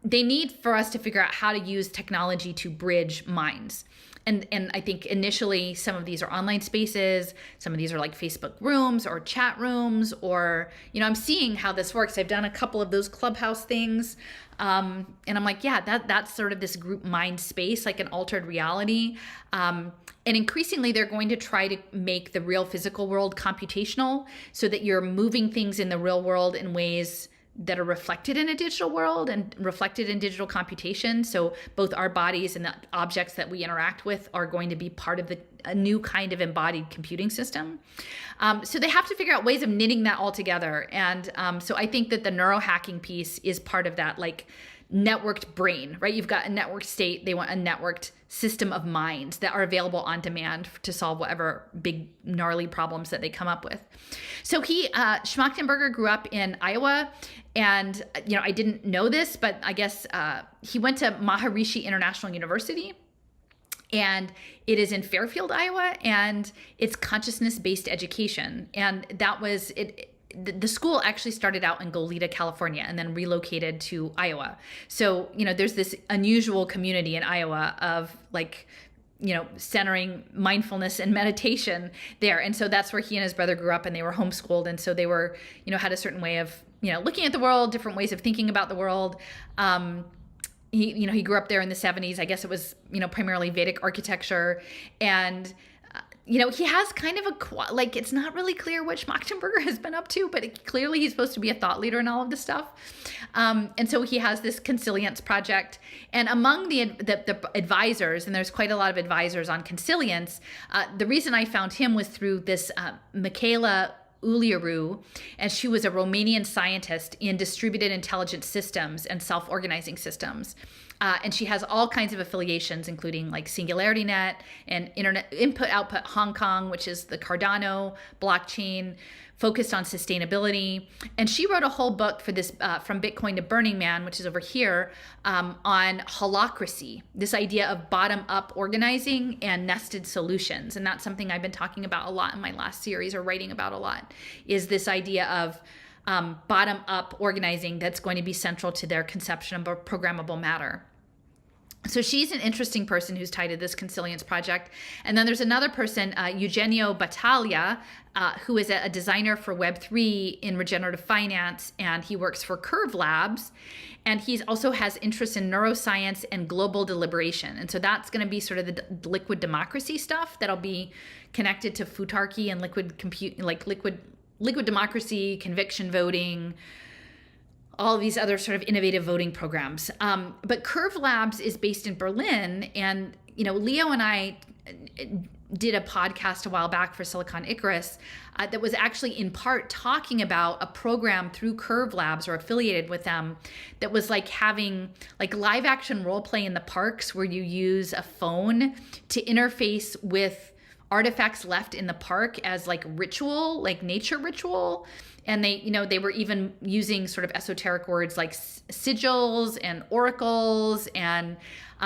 they need for us to figure out how to use technology to bridge minds. And I think initially some of these are online spaces, some of these are like Facebook rooms or chat rooms, or, I'm seeing how this works. I've done a couple of those Clubhouse things. And I'm like, yeah, that's sort of this group mind space, like an altered reality. And increasingly they're going to try to make the real physical world computational so that you're moving things in the real world in ways that are reflected in a digital world and reflected in digital computation. So both our bodies and the objects that we interact with are going to be part of a new kind of embodied computing system. So they have to figure out ways of knitting that all together. And so I think that the neurohacking piece is part of that, like networked brain, right? You've got a networked state. They want a networked system of minds that are available on demand to solve whatever big gnarly problems that they come up with. So Schmachtenberger grew up in Iowa, and I didn't know this, but I guess he went to Maharishi International University, and it is in Fairfield, Iowa, and it's consciousness-based education. And that was it. The school actually started out in Goleta, California, and then relocated to Iowa. So, there's this unusual community in Iowa of centering mindfulness and meditation there. And so that's where he and his brother grew up, and they were homeschooled. And so they were, had a certain way of, looking at the world, different ways of thinking about the world. He grew up there in the 70s. I guess it was, primarily Vedic architecture. And he has kind of it's not really clear what Schmachtenberger has been up to, but clearly he's supposed to be a thought leader in all of this stuff. And so he has this Consilience project. And among the advisors, and there's quite a lot of advisors on Consilience, the reason I found him was through this Michaela Uliaru, and she was a Romanian scientist in distributed intelligence systems and self-organizing systems. And she has all kinds of affiliations, including like Singularity Net and Internet Input Output Hong Kong, which is the Cardano blockchain focused on sustainability. And she wrote a whole book for this, From Bitcoin to Burning Man, which is over here, on holacracy, this idea of bottom-up organizing and nested solutions. And that's something I've been talking about a lot in my last series, or writing about a lot, is this idea of bottom-up organizing that's going to be central to their conception of programmable matter. So she's an interesting person who's tied to this Consilience project. And then there's another person, Eugenio Battaglia, who is a designer for Web3 in regenerative finance, and he works for Curve Labs. And he also has interests in neuroscience and global deliberation. And so that's going to be sort of the liquid democracy stuff that'll be connected to futarchy and liquid compute, like liquid democracy, conviction voting, all of these other sort of innovative voting programs. But Curve Labs is based in Berlin. And, Leo and I did a podcast a while back for Silicon Icarus that was actually in part talking about a program through Curve Labs, or affiliated with them, that was like having like live action role play in the parks, where you use a phone to interface with artifacts left in the park as like ritual, like nature ritual. And they were even using sort of esoteric words like sigils and oracles, and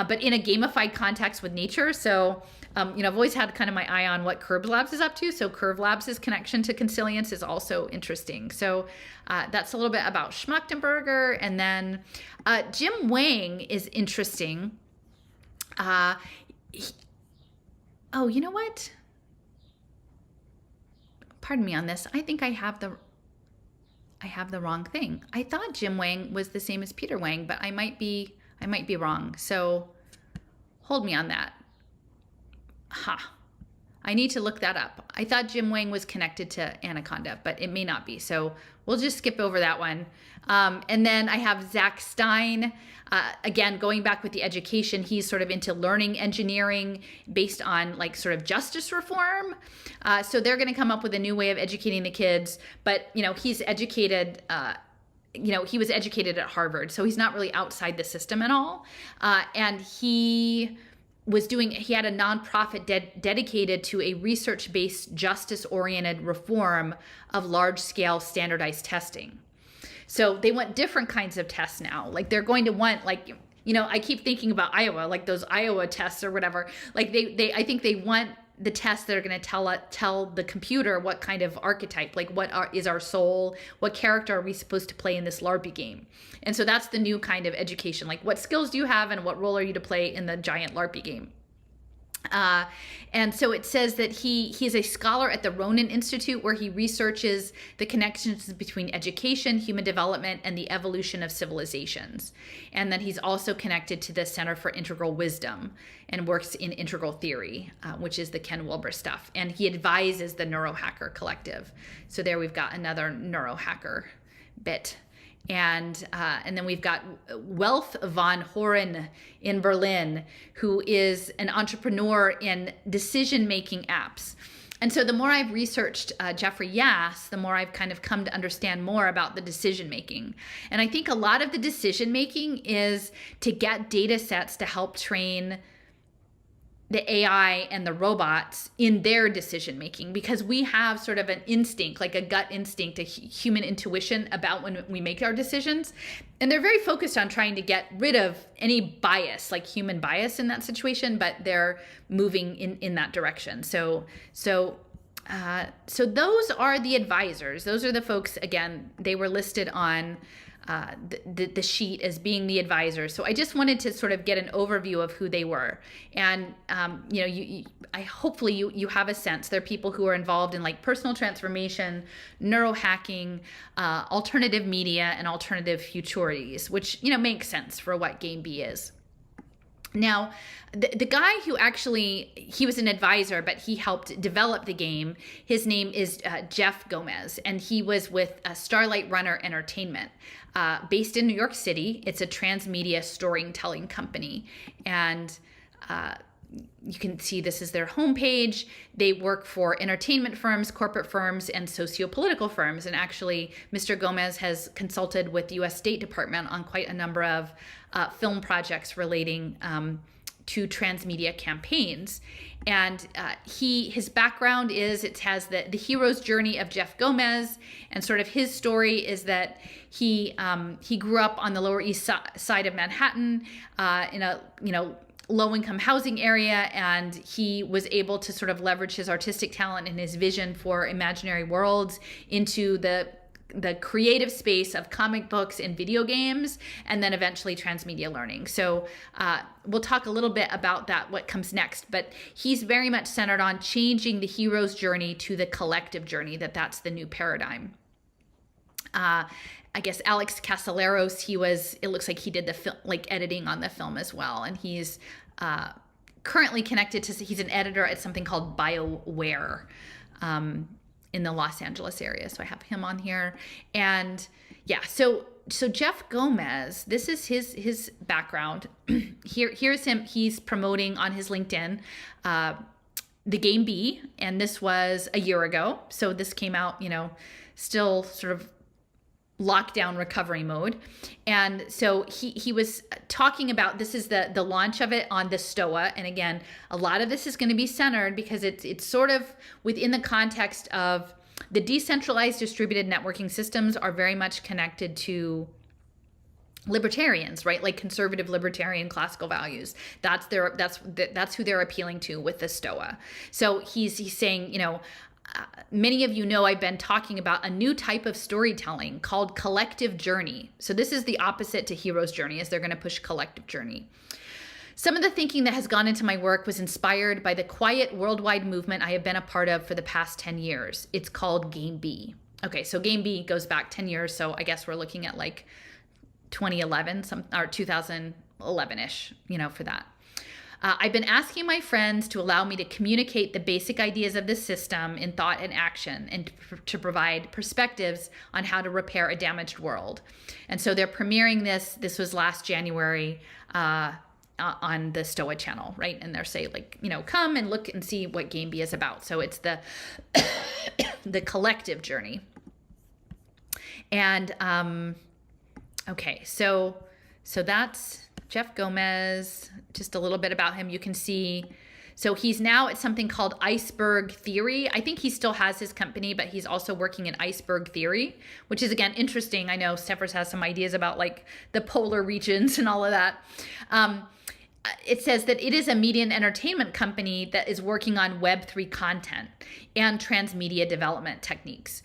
but in a gamified context with nature. So I've always had kind of my eye on what Curve Labs is up to. So Curve Labs' connection to Consilience is also interesting. So that's a little bit about Schmachtenberger. And then Jim Wang is interesting. Oh, you know what? Pardon me on this. I think I have the wrong thing. I thought Jim Wang was the same as Peter Wang, but I might be wrong. So hold me on that. I need to look that up. I thought Jim Wang was connected to Anaconda, but it may not be. So we'll just skip over that one. And then I have Zach Stein. Again, going back with the education, he's sort of into learning engineering based on like sort of justice reform. So they're going to come up with a new way of educating the kids. But, he's educated, he was educated at Harvard. So he's not really outside the system at all. And he had a nonprofit dedicated to a research-based, justice-oriented reform of large-scale standardized testing. So they want different kinds of tests now. Like they're going to want, like, I keep thinking about Iowa, like those Iowa tests or whatever. Like I think they want the tests that are going to tell the computer what kind of archetype, like is our soul, what character are we supposed to play in this LARPy game. And so that's the new kind of education. Like, what skills do you have and what role are you to play in the giant LARPy game? And so it says that he is a scholar at the Ronin Institute, where he researches the connections between education, human development, and the evolution of civilizations. And then he's also connected to the Center for Integral Wisdom and works in integral theory, which is the Ken Wilber stuff. And he advises the Neurohacker Collective. So there we've got another neurohacker bit. And then we've got Welf von Horen in Berlin, who is an entrepreneur in decision-making apps. And so the more I've researched Jeffrey Yass, the more I've kind of come to understand more about the decision-making. And I think a lot of the decision-making is to get data sets to help train the AI and the robots in their decision making, because we have sort of an instinct, like a gut instinct, a human intuition about when we make our decisions. And they're very focused on trying to get rid of any bias, like human bias in that situation, but they're moving in that direction. So those are the advisors. Those are the folks, again, they were listed on the sheet as being the advisors. So I just wanted to sort of get an overview of who they were. And, hopefully you have a sense. They're people who are involved in like personal transformation, neurohacking, alternative media, and alternative futurities, which, makes sense for what Game B is. Now, the guy who he was an advisor, but he helped develop the game. His name is Jeff Gomez, and he was with Starlight Runner Entertainment, based in New York City. It's a transmedia storytelling company. And you can see this is their homepage. They work for entertainment firms, corporate firms, and socio-political firms. And actually, Mr. Gomez has consulted with the U.S. State Department on quite a number of film projects relating to transmedia campaigns. And his background is, it has the hero's journey of Jeff Gomez, and sort of his story is that he grew up on the Lower East Side of Manhattan in a low-income housing area, and he was able to sort of leverage his artistic talent and his vision for imaginary worlds into the creative space of comic books and video games, and then eventually transmedia learning. So we'll talk a little bit about that, what comes next, but he's very much centered on changing the hero's journey to the collective journey, that's the new paradigm. I guess Alex Casalleros, it looks like he did the film, editing on the film as well. And he's currently connected he's an editor at something called BioWare in the Los Angeles area. So I have him on here. And yeah, so Jeff Gomez, this is his background. Here's him. He's promoting on his LinkedIn the Game B, and this was a year ago. So this came out, still sort of lockdown recovery mode. And so he was talking about, this is the launch of it on the STOA. And again, a lot of this is going to be centered because it's sort of within the context of the decentralized distributed networking systems are very much connected to libertarians, right? Like conservative libertarian classical values. That's who they're appealing to with the STOA. So he's saying, many of you know I've been talking about a new type of storytelling called collective journey. So this is the opposite to hero's journey, as they're going to push collective journey. Some of the thinking that has gone into my work was inspired by the quiet worldwide movement I have been a part of for the past 10 years. It's called Game B. Okay, so Game B goes back 10 years, so I guess we're looking at like 2011, or 2011-ish, for that. I've been asking my friends to allow me to communicate the basic ideas of the system in thought and action, and to provide perspectives on how to repair a damaged world. And so they're premiering this. This was last January on the STOA channel, right? And they're saying, come and look and see what Game B is about. So it's the the collective journey. And okay, so that's Jeff Gomez, just a little bit about him. You can see, so he's now at something called Iceberg Theory. I think he still has his company, but he's also working in Iceberg Theory, which is, again, interesting. I know Steffers has some ideas about the polar regions and all of that. It says that it is a media and entertainment company that is working on Web3 content and transmedia development techniques.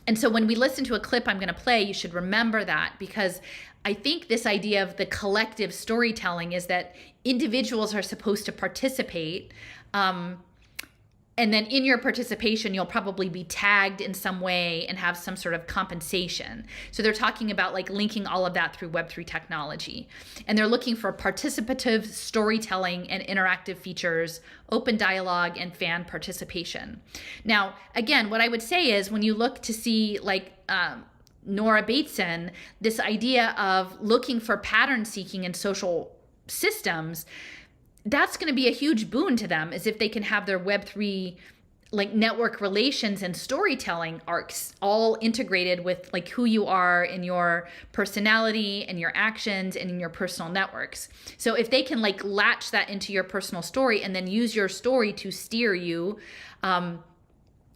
And so when we listen to a clip I'm going to play, you should remember that, because I think this idea of the collective storytelling is that individuals are supposed to participate. And then in your participation, you'll probably be tagged in some way and have some sort of compensation. So they're talking about linking all of that through Web3 technology. And they're looking for participative storytelling and interactive features, open dialogue, and fan participation. Now, again, what I would say is when you look to see Nora Bateson, this idea of looking for pattern seeking in social systems, that's going to be a huge boon to them, as if they can have their Web3 network relations and storytelling arcs all integrated with who you are in your personality and your actions and in your personal networks. So if they can latch that into your personal story and then use your story to steer you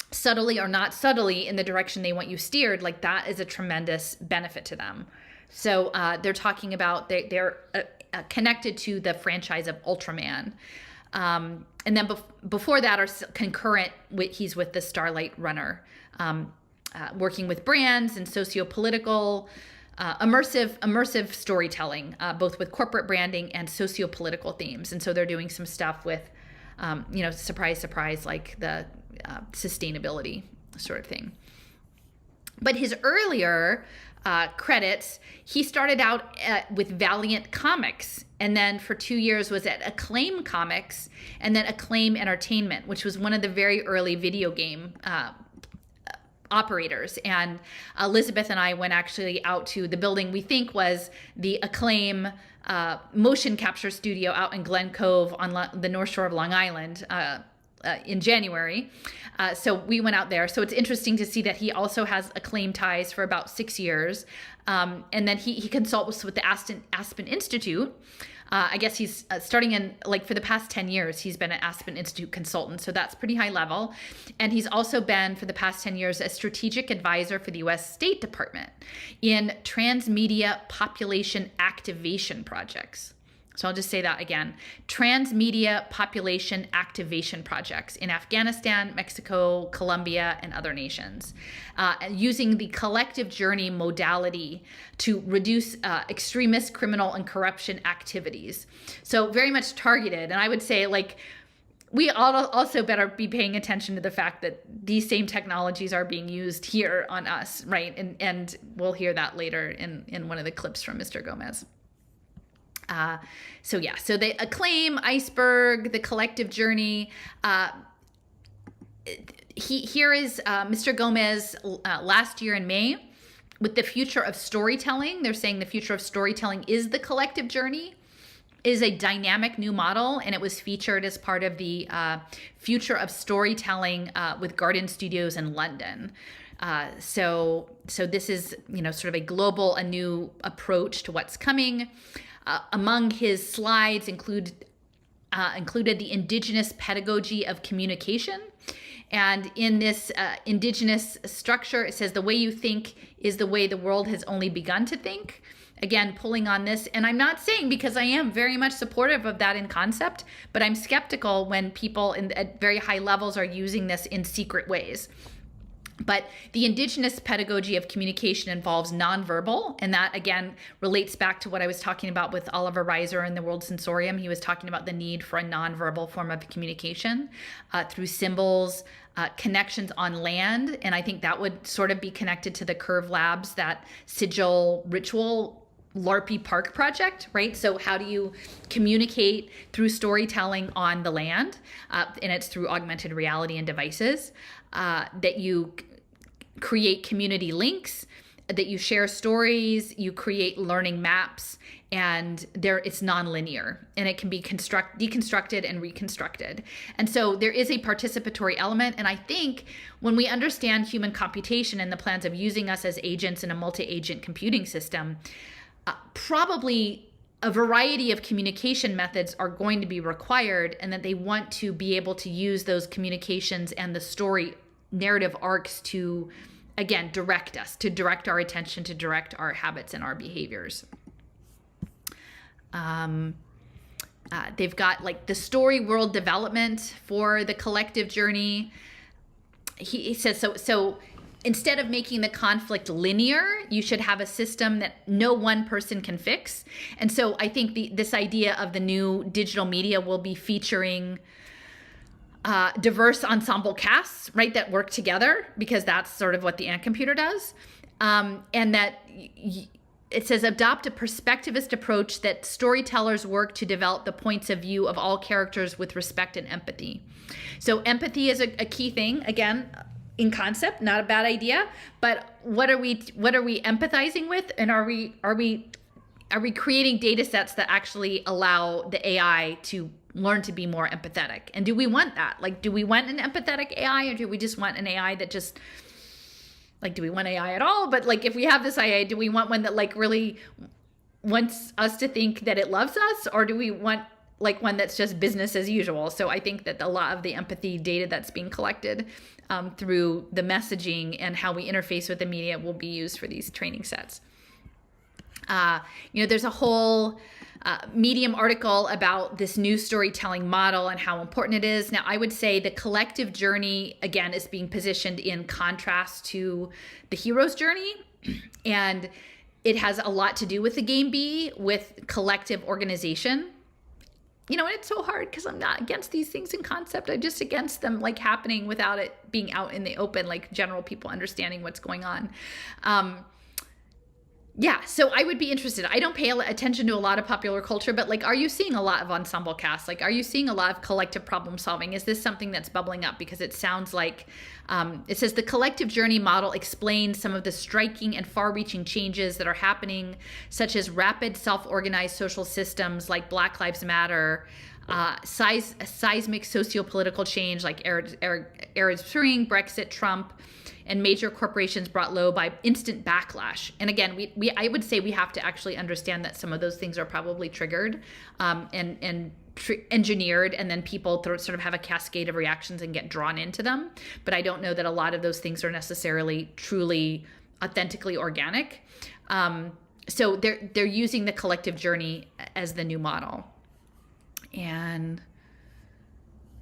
subtly or not subtly in the direction they want you steered, that is a tremendous benefit to them. So they're talking about, they're connected to the franchise of Ultraman. And then before that are concurrent, he's with the Starlight Runner, working with brands and socio-political, immersive storytelling, both with corporate branding and socio-political themes. And so they're doing some stuff with, surprise, the sustainability sort of thing. But his earlier credits, he started out with Valiant Comics, and then for 2 years was at Acclaim Comics, and then Acclaim Entertainment, which was one of the very early video game operators. And Elizabeth and I went actually out to the building we think was the Acclaim motion capture studio out in Glen Cove on the North Shore of Long Island in January. So we went out there. So it's interesting to see that he also has acclaimed ties for about 6 years. And then he consults with the Aspen Institute. I guess he's starting in, like, for the past 10 years, he's been an Aspen Institute consultant. So that's pretty high level. And he's also been, for the past 10 years, a strategic advisor for the U.S. State Department in Transmedia population activation projects. So I'll just say that again. Transmedia population activation projects in Afghanistan, Mexico, Colombia, and other nations, using the collective journey modality to reduce extremist, criminal, and corruption activities. So very much targeted. And I would say, like, we also better be paying attention to the fact that these same technologies are being used here on us, right? And we'll hear that later in one of the clips from Mr. Gomez. So they acclaim Iceberg, the collective journey. Here is Mr. Gomez last year in May with the future of storytelling. They're saying the future of storytelling is the collective journey, is a dynamic new model, and it was featured as part of the future of storytelling with Garden Studios in London. So this is, sort of a new approach to what's coming. Among his slides included the indigenous pedagogy of communication. And in this indigenous structure, it says the way you think is the way the world has only begun to think. Again, pulling on this. And I'm not saying, because I am very much supportive of that in concept, but I'm skeptical when people at very high levels are using this in secret ways. But the indigenous pedagogy of communication involves nonverbal, and that, again, relates back to what I was talking about with Oliver Reiser in the World Sensorium. He was talking about the need for a nonverbal form of communication through symbols, connections on land, and I think that would sort of be connected to the Curve Labs, that sigil ritual LARPy Park project, right? So how do you communicate through storytelling on the land? And it's through augmented reality and devices. That you create community links, that you share stories, you create learning maps, and it's nonlinear, and it can be deconstructed and reconstructed. And so there is a participatory element, and I think when we understand human computation and the plans of using us as agents in a multi-agent computing system, probably a variety of communication methods are going to be required, and that they want to be able to use those communications and the story narrative arcs to, again, direct us, to direct our attention, to direct our habits and our behaviors. They've got, like, the story world development for the collective journey. He says, so instead of making the conflict linear, you should have a system that no one person can fix. And so I think this idea of the new digital media will be featuring diverse ensemble casts, right, that work together, because that's sort of what the ant computer does. And that it says, adopt a perspectivist approach that storytellers work to develop the points of view of all characters with respect and empathy. So empathy is a key thing, again, in concept, not a bad idea, but what are we empathizing with? And are we creating data sets that actually allow the AI to learn to be more empathetic? And do we want that? Like, do we want an empathetic AI, or do we just want an AI that just, like, do we want AI at all? But, like, if we have this AI, do we want one that, like, really wants us to think that it loves us? Or do we want, like, one that's just business as usual? So I think that a lot of the empathy data that's being collected through the messaging and how we interface with the media will be used for these training sets. There's a whole Medium article about this new storytelling model and how important it is. Now, I would say the collective journey, again, is being positioned in contrast to the hero's journey. And it has a lot to do with the Game B, with collective organization. And it's so hard because I'm not against these things in concept. I'm just against them, like, happening without it being out in the open, like general people understanding what's going on. Yeah, so I would be interested. I don't pay attention to a lot of popular culture, but like, are you seeing a lot of ensemble casts? Like, are you seeing a lot of collective problem solving? Is this something that's bubbling up? Because it sounds like it says the collective journey model explains some of the striking and far-reaching changes that are happening, such as rapid self-organized social systems like Black Lives Matter, seismic socio-political change like Arab Spring, Brexit, Trump, and major corporations brought low by instant backlash. And again, I would say we have to actually understand that some of those things are probably triggered and engineered, and then people sort of have a cascade of reactions and get drawn into them. But I don't know that a lot of those things are necessarily truly authentically organic. So they're using the collective journey as the new model. And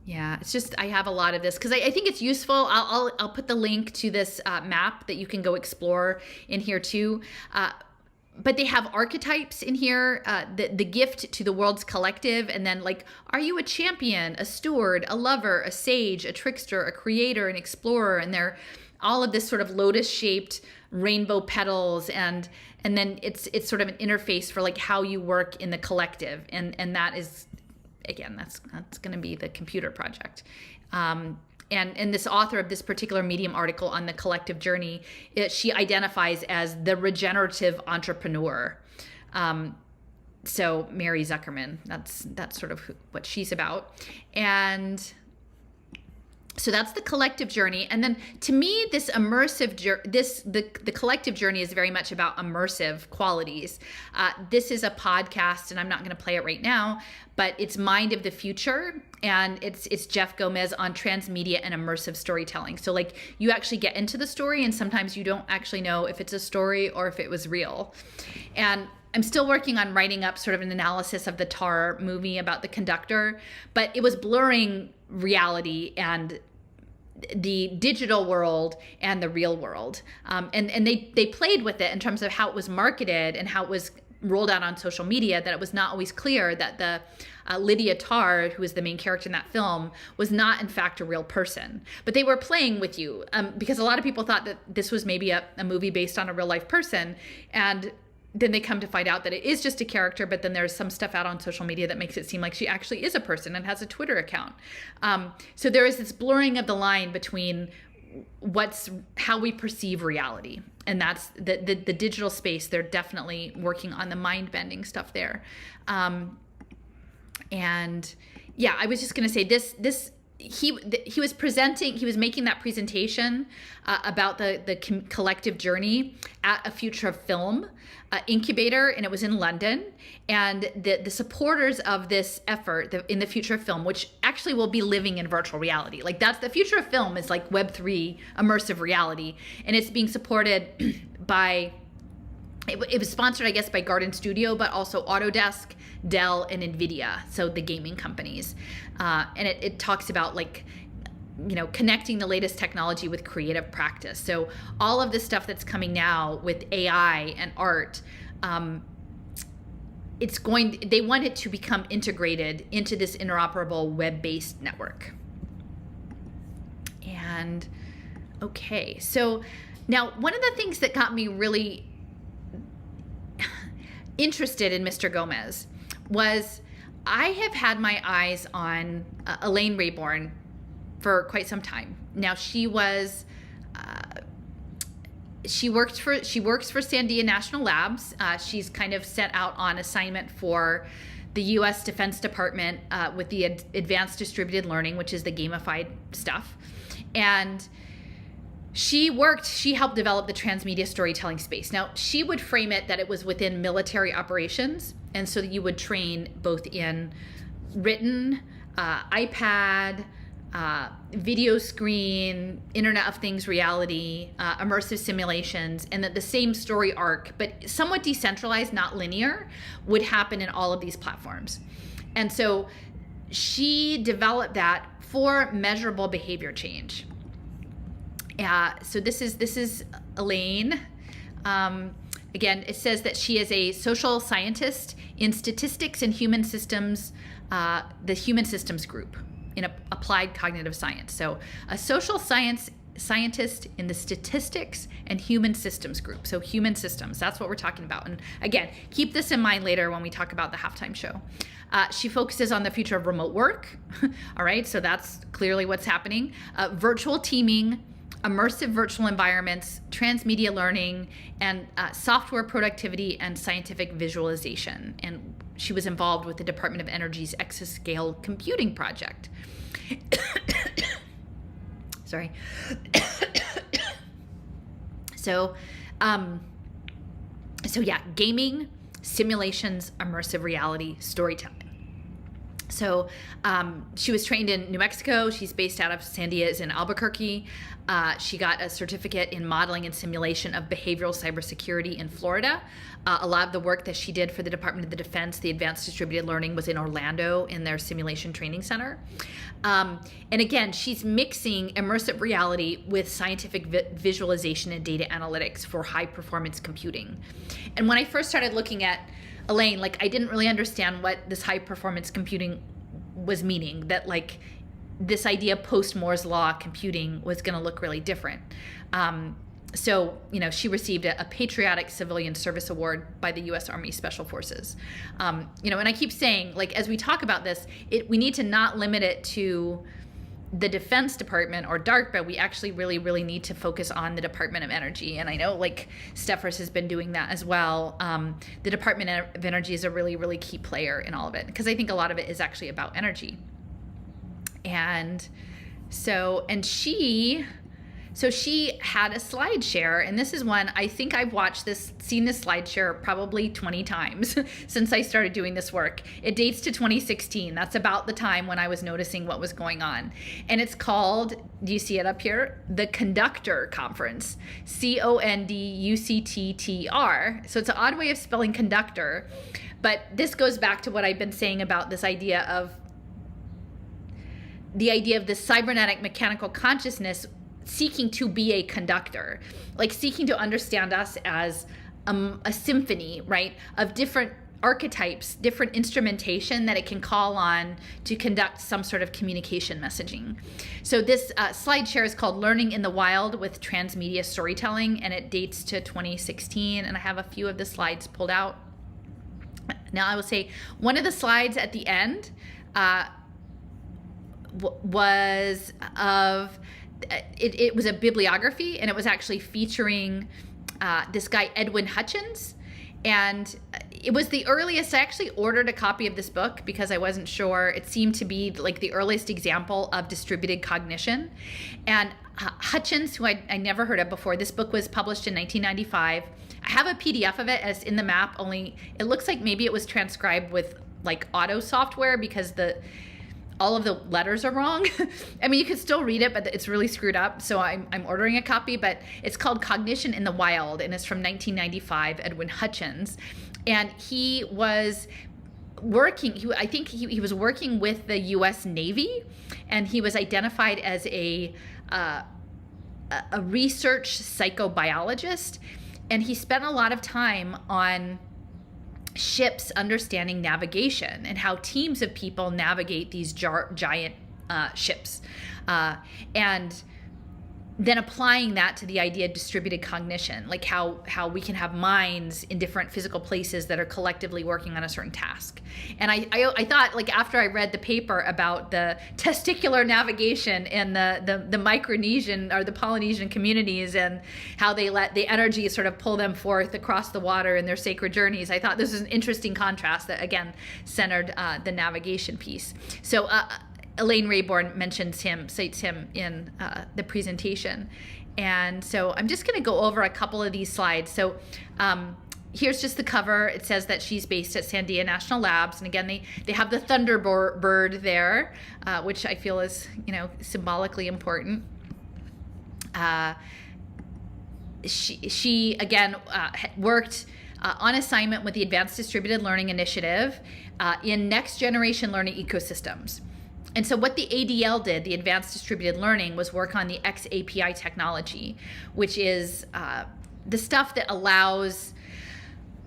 yeah, it's just, I have a lot of this because I think it's useful. I'll put the link to this map that you can go explore in here too. But they have archetypes in here, the gift to the world's collective, and then like, are you a champion, a steward, a lover, a sage, a trickster, a creator, an explorer? And they're all of this sort of lotus-shaped rainbow petals, and then it's sort of an interface for like how you work in the collective, and that is, again, that's going to be the computer project. And this author of this particular Medium article on the collective journey, she identifies as the regenerative entrepreneur. So Mary Zuckerman, that's sort of what she's about. And so that's the collective journey. And then to me, this immersive, the collective journey is very much about immersive qualities. This is a podcast, and I'm not going to play it right now, but it's Mind of the Future, and it's Jeff Gomez on transmedia and immersive storytelling. So like, you actually get into the story, and sometimes you don't actually know if it's a story or if it was real. And I'm still working on writing up sort of an analysis of the Tar movie about the conductor, but it was blurring reality and the digital world and the real world. And they played with it in terms of how it was marketed and how it was rolled out on social media, that it was not always clear that the Lydia Tarr, who is the main character in that film, was not in fact a real person. But they were playing with you because a lot of people thought that this was maybe a movie based on a real life person. And then they come to find out that it is just a character, but then there's some stuff out on social media that makes it seem like she actually is a person and has a Twitter account. So there is this blurring of the line between how we perceive reality. And that's the digital space. They're definitely working on the mind-bending stuff there. And yeah, I was just going to say he was making that presentation about the collective journey at a future film incubator, and it was in London. And the supporters of this effort in the future of film, which actually will be living in virtual reality, like that's the future of film, is like Web3 immersive reality, and it's being supported by. It was sponsored, I guess, by Garden Studio, but also Autodesk, Dell, and NVIDIA, so the gaming companies. And it talks about like, connecting the latest technology with creative practice. So all of this stuff that's coming now with AI and art, they want it to become integrated into this interoperable web-based network. And okay, so now one of the things that got me really interested in Mr. Gomez was I have had my eyes on Elaine Rayborn for quite some time. Now she works for Sandia National Labs. She's kind of set out on assignment for the U.S. Defense Department with the Advanced Distributed Learning, which is the gamified stuff. And she helped develop the transmedia storytelling space. Now, she would frame it that it was within military operations, and so that you would train both in written, iPad, video screen, Internet of Things reality, immersive simulations, and that the same story arc, but somewhat decentralized, not linear, would happen in all of these platforms. And so she developed that for measurable behavior change. So this is Elaine. Again, it says that she is a social scientist in statistics and human systems, the human systems group in applied cognitive science. So a social science scientist in the statistics and human systems group. So human systems, that's what we're talking about. And again, keep this in mind later when we talk about the halftime show. She focuses on the future of remote work. All right, so that's clearly what's happening. Virtual teaming, immersive virtual environments, transmedia learning, and software productivity and scientific visualization. And she was involved with the Department of Energy's exascale computing project. Sorry. So yeah, gaming, simulations, immersive reality, storytelling. So she was trained in New Mexico. She's based out of San Diaz in Albuquerque. She got a certificate in modeling and simulation of behavioral cybersecurity in Florida. A lot of the work that she did for the Department of the Defense, the Advanced Distributed Learning, was in Orlando in their simulation training center. And again, she's mixing immersive reality with scientific visualization and data analytics for high performance computing. And when I first started looking at Elaine, like, I didn't really understand what this high performance computing was meaning, that like this idea post Moore's law computing was going to look really different. So, you know, she received a Patriotic Civilian Service Award by the U.S. Army Special Forces. You know, and I keep saying, like, as we talk about this, we need to not limit it to the Defense Department or DARPA. We actually really need to focus on the Department of Energy. And I know, like, Steffers has been doing that as well. The Department of Energy is a really key player in all of it, because I think a lot of it is actually about energy. And so, she had a slide share, and this is one, I think I've seen this slide share probably 20 times since I started doing this work. It dates to 2016. That's about the time when I was noticing what was going on. And it's called, do you see it up here? The Conductor Conference, CONDUCTTR. So it's an odd way of spelling conductor, but this goes back to what I've been saying about this idea of the cybernetic mechanical consciousness seeking to be a conductor, like seeking to understand us as a symphony, right, of different archetypes, different instrumentation that it can call on to conduct some sort of communication messaging. So this slide share is called Learning in the Wild with Transmedia Storytelling, and it dates to 2016, and I have a few of the slides pulled out. Now I will say one of the slides at the end was of it was a bibliography, and it was actually featuring this guy Edwin Hutchins, and it was the earliest. I actually ordered a copy of this book because I wasn't sure. It seemed to be like the earliest example of distributed cognition. And Hutchins, who I never heard of before, this book was published in 1995. I have a PDF of it as in the map, only it looks like maybe it was transcribed with like auto software because all of the letters are wrong. I mean, you could still read it, but it's really screwed up. So I'm ordering a copy, but it's called Cognition in the Wild, and it's from 1995, Edwin Hutchins. And he was working, I think he was working with the US Navy, and he was identified as a research psychobiologist. And he spent a lot of time on ships understanding navigation and how teams of people navigate these giant ships, and then applying that to the idea of distributed cognition, like how we can have minds in different physical places that are collectively working on a certain task. And I thought, like, after I read the paper about the testicular navigation in the Micronesian or the Polynesian communities and how they let the energy sort of pull them forth across the water in their sacred journeys, I thought this was an interesting contrast that, again, centered the navigation piece. So Elaine Rayborn cites him in the presentation. And so I'm just going to go over a couple of these slides. So here's just the cover. It says that she's based at Sandia National Labs. And again, they have the Thunderbird there, which I feel is, you know, symbolically important. She again, worked on assignment with the Advanced Distributed Learning Initiative in next generation learning ecosystems. And so what the ADL did, the Advanced Distributed Learning, was work on the XAPI technology, which is the stuff that allows,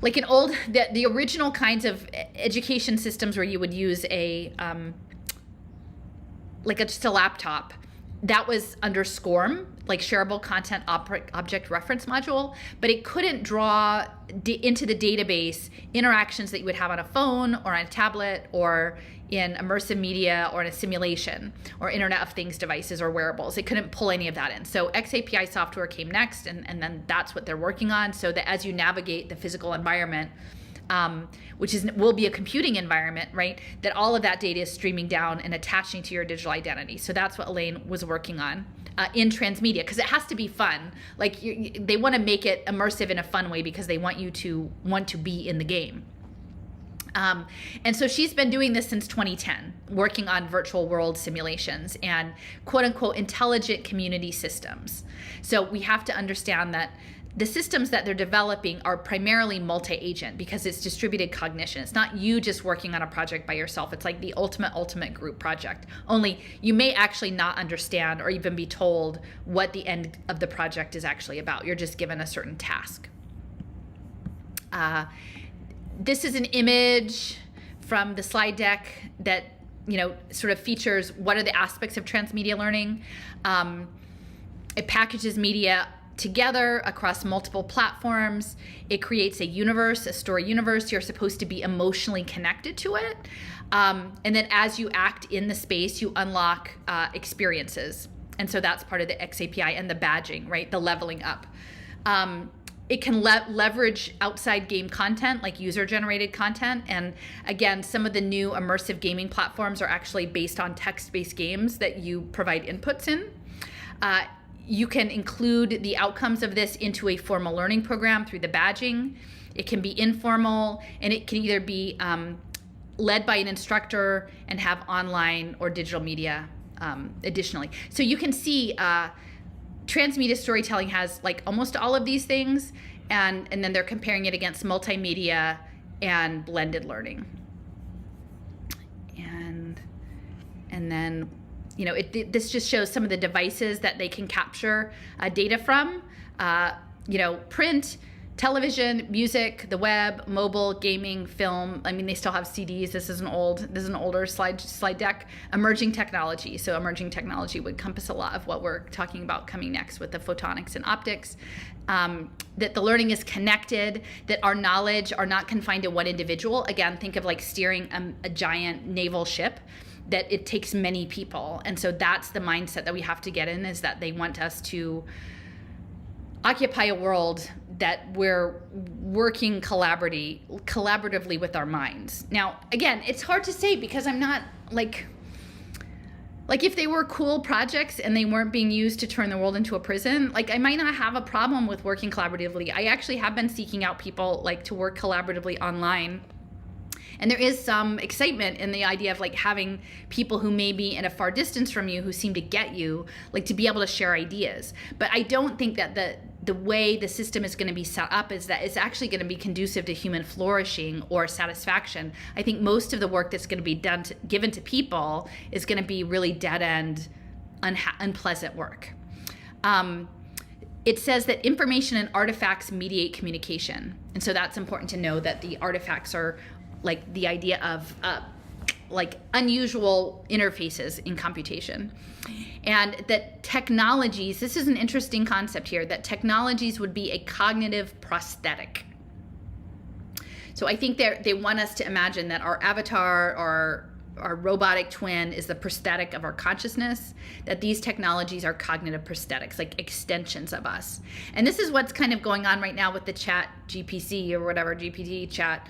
like the original kinds of education systems where you would use just a laptop. that was under SCORM, like Shareable Content Object Reference Module, but it couldn't draw into the database interactions that you would have on a phone or on a tablet or in immersive media or in a simulation or Internet of Things devices or wearables. It couldn't pull any of that in. So XAPI software came next, and then that's what they're working on, so that as you navigate the physical environment, which will be a computing environment, right? That all of that data is streaming down and attaching to your digital identity. So that's what Elaine was working on in Transmedia, because it has to be fun. Like they want to make it immersive in a fun way because they want you to want to be in the game. And so she's been doing this since 2010, working on virtual world simulations and quote unquote intelligent community systems. So we have to understand that the systems that they're developing are primarily multi-agent because it's distributed cognition. It's not you just working on a project by yourself. It's like the ultimate group project. Only you may actually not understand or even be told what the end of the project is actually about. You're just given a certain task. This is an image from the slide deck that, you know, sort of features what are the aspects of transmedia learning. It packages media together across multiple platforms. It creates a universe, a story universe. You're supposed to be emotionally connected to it. And then as you act in the space, you unlock experiences. And so that's part of the XAPI and the badging, right? The leveling up. It can leverage outside game content, like user-generated content. And again, some of the new immersive gaming platforms are actually based on text-based games that you provide inputs in. You can include the outcomes of this into a formal learning program through the badging. It can be informal, and it can either be led by an instructor and have online or digital media additionally. So you can see transmedia storytelling has like almost all of these things, and then they're comparing it against multimedia and blended learning. And then, you know, this just shows some of the devices that they can capture data from. You know, print, television, music, the web, mobile, gaming, film. I mean, they still have CDs. This is an older slide deck. Emerging technology. So emerging technology would encompass a lot of what we're talking about coming next with the photonics and optics. That the learning is connected, that our knowledge are not confined to one individual. Again, think of like steering a giant naval ship, that it takes many people. And so that's the mindset that we have to get in, is that they want us to occupy a world that we're working collaboratively with our minds. Now, again, it's hard to say because I'm not like if they were cool projects and they weren't being used to turn the world into a prison, like I might not have a problem with working collaboratively. I actually have been seeking out people like to work collaboratively online. And there is some excitement in the idea of like having people who may be in a far distance from you who seem to get you, like to be able to share ideas. But I don't think that the way the system is going to be set up is that it's actually going to be conducive to human flourishing or satisfaction. I think most of the work that's going to be done given to people is going to be really dead-end, unpleasant work. It says that information and artifacts mediate communication. And so that's important to know, that the artifacts are like the idea of like unusual interfaces in computation. And that technologies, this is an interesting concept here, that technologies would be a cognitive prosthetic. So I think they want us to imagine that our avatar or our robotic twin is the prosthetic of our consciousness, that these technologies are cognitive prosthetics, like extensions of us. And this is what's kind of going on right now with the chat GPC or whatever, GPT chat.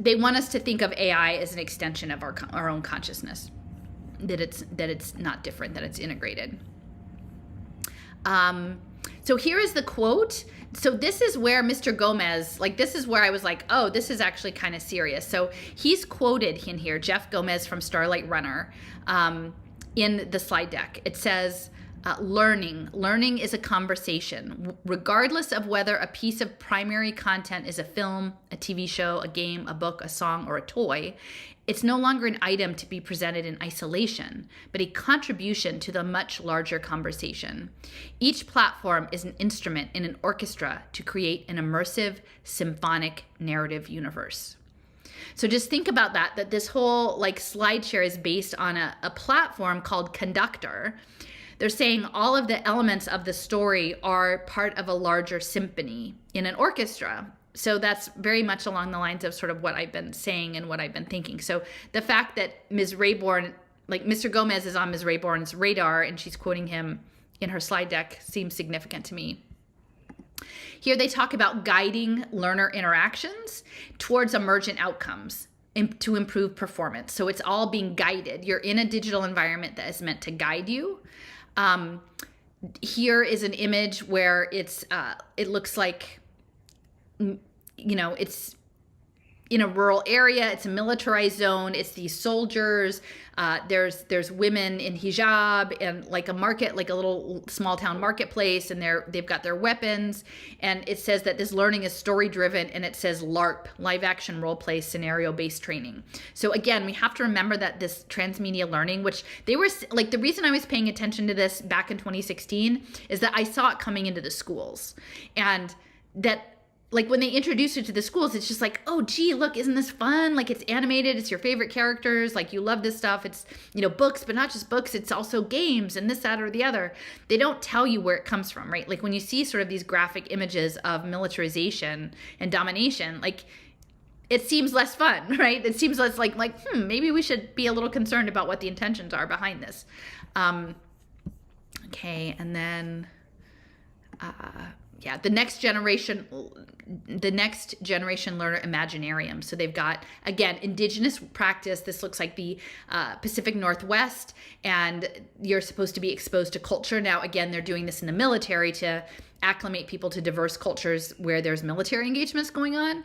They want us to think of AI as an extension of our own consciousness, that it's not different, that it's integrated. So here is the quote. So this is where Mr. Gomez, like this is where I was like, oh, this is actually kind of serious. So he's quoted in here, Jeff Gomez from Starlight Runner, in the slide deck. It says, learning is a conversation. Regardless of whether a piece of primary content is a film, a TV show, a game, a book, a song, or a toy, it's no longer an item to be presented in isolation, but a contribution to the much larger conversation. Each platform is an instrument in an orchestra to create an immersive, symphonic narrative universe. So just think about that this whole like slide share is based on a platform called Conductor. They're saying all of the elements of the story are part of a larger symphony in an orchestra. So that's very much along the lines of sort of what I've been saying and what I've been thinking. So the fact that Ms. Rayborn, like Mr. Gomez is on Ms. Rayborn's radar and she's quoting him in her slide deck seems significant to me. Here they talk about guiding learner interactions towards emergent outcomes to improve performance. So it's all being guided. You're in a digital environment that is meant to guide you. Here is an image where it looks like, it's in a rural area. It's a militarized zone. It's these soldiers. There's women in hijab and like a market, like a little small town marketplace, and they've got their weapons. And it says that this learning is story driven, and it says LARP, live action role play scenario based training. So again, we have to remember that this transmedia learning, which they were like, the reason I was paying attention to this back in 2016 is that I saw it coming into the schools, and that like when they introduce it to the schools, it's just like, oh, gee, look, isn't this fun? Like it's animated, it's your favorite characters, like you love this stuff. It's, books, but not just books, it's also games and this, that, or the other. They don't tell you where it comes from, right? Like when you see sort of these graphic images of militarization and domination, like it seems less fun, right? It seems less like maybe we should be a little concerned about what the intentions are behind this. Okay, and then, the next generation learner imaginarium. So they've got, again, indigenous practice. This looks like the Pacific Northwest, and you're supposed to be exposed to culture. Now, again, they're doing this in the military to acclimate people to diverse cultures where there's military engagements going on,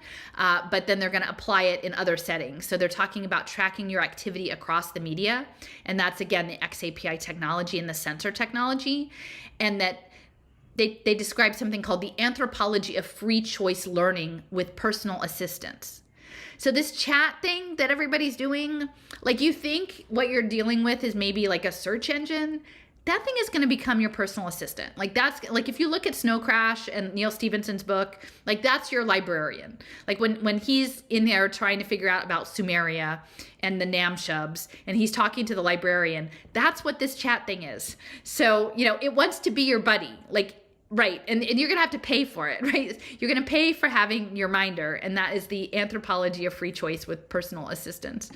but then they're going to apply it in other settings. So they're talking about tracking your activity across the media, and that's, again, the XAPI technology and the sensor technology, and that they describe something called the anthropology of free choice learning with personal assistance. So this chat thing that everybody's doing, like you think what you're dealing with is maybe like a search engine, that thing is going to become your personal assistant. Like that's like, if you look at Snow Crash and Neil Stephenson's book, like that's your librarian. Like when he's in there trying to figure out about Sumeria and the Namshubs, and he's talking to the librarian, that's what this chat thing is. So, it wants to be your buddy. Like, right. And you're going to have to pay for it, right? You're going to pay for having your minder. And that is the anthropology of free choice with personal assistance.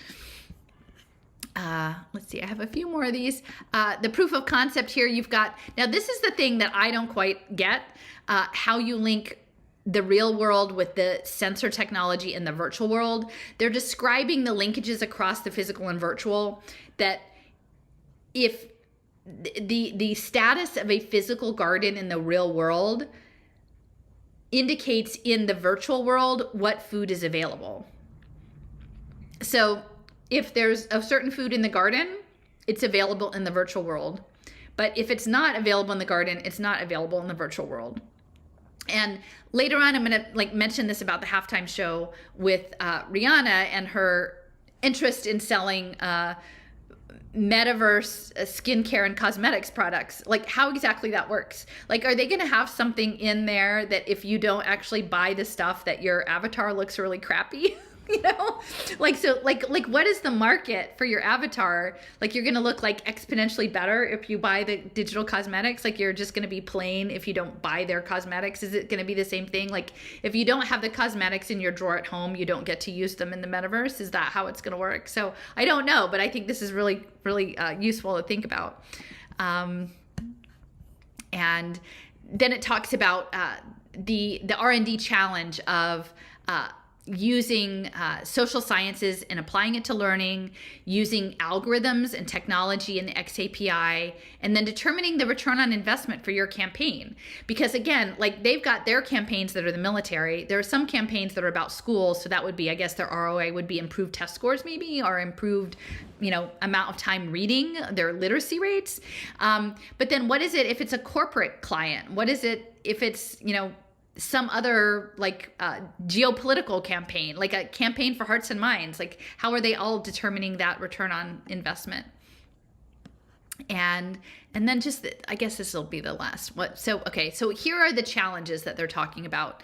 Let's see. I have a few more of these. The proof of concept here you've got. Now, this is the thing that I don't quite get, how you link the real world with the sensor technology in the virtual world. They're describing the linkages across the physical and virtual, that if the status of a physical garden in the real world indicates in the virtual world what food is available. So if there's a certain food in the garden, it's available in the virtual world. But if it's not available in the garden, it's not available in the virtual world. And later on, I'm going to mention this about the halftime show with Rihanna and her interest in selling metaverse skincare and cosmetics products, like how exactly that works. Like, are they going to have something in there that if you don't actually buy the stuff that your avatar looks really crappy? So what is the market for your avatar? Like, you're going to look like exponentially better if you buy the digital cosmetics. Like, you're just going to be plain if you don't buy their cosmetics. Is it going to be the same thing? Like, if you don't have the cosmetics in your drawer at home, you don't get to use them in the metaverse. Is that how it's going to work? So I don't know, but I think this is really, really useful to think about. And then it talks about the R&D challenge of using social sciences and applying it to learning, using algorithms and technology in the XAPI, and then determining the return on investment for your campaign. Because again, like they've got their campaigns that are the military. There are some campaigns that are about schools. So that would be, I guess their ROI would be improved test scores maybe, or improved, amount of time reading, their literacy rates. But then what is it if it's a corporate client? What is it if it's, some other geopolitical campaign, like a campaign for hearts and minds? Like, how are they all determining that return on investment? And then just, I guess this will be the last. So here are the challenges that they're talking about.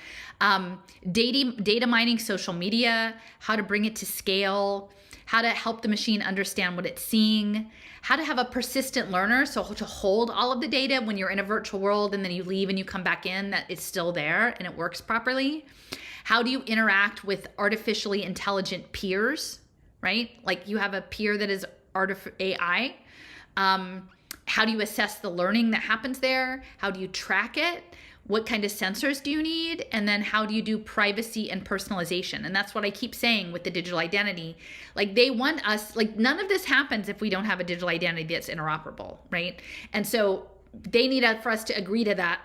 Data mining social media, how to bring it to scale, how to help the machine understand what it's seeing, how to have a persistent learner, so to hold all of the data when you're in a virtual world and then you leave and you come back in, that it's still there and it works properly. How do you interact with artificially intelligent peers, right? Like you have a peer that is AI. How do you assess the learning that happens there? How do you track it? What kind of sensors do you need? And then how do you do privacy and personalization? And that's what I keep saying with the digital identity. Like they want us, like none of this happens if we don't have a digital identity that's interoperable, right? And so they need for us to agree to that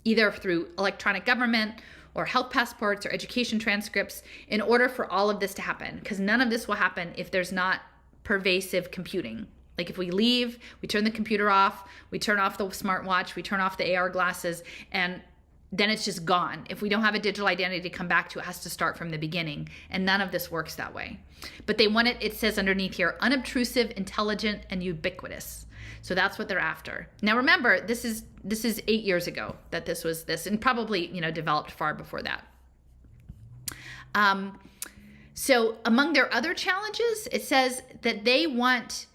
either through electronic government or health passports or education transcripts in order for all of this to happen. Because none of this will happen if there's not pervasive computing. Like if we leave, we turn the computer off, we turn off the smartwatch, we turn off the AR glasses, and then it's just gone. If we don't have a digital identity to come back to, it has to start from the beginning. And none of this works that way. But they want it says underneath here, unobtrusive, intelligent, and ubiquitous. So that's what they're after. Now remember, this is 8 years ago that this was this, and probably, developed far before that. So among their other challenges, it says that they want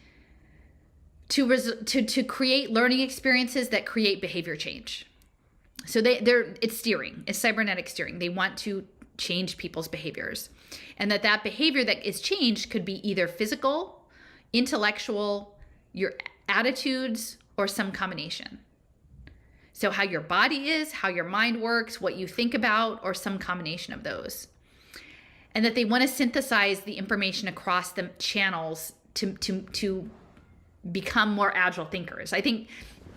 to create learning experiences that create behavior change. So it's steering, it's cybernetic steering. They want to change people's behaviors, and that behavior that is changed could be either physical, intellectual, your attitudes, or some combination. So how your body is, how your mind works, what you think about, or some combination of those. And that they want to synthesize the information across the channels to become more agile thinkers. I think,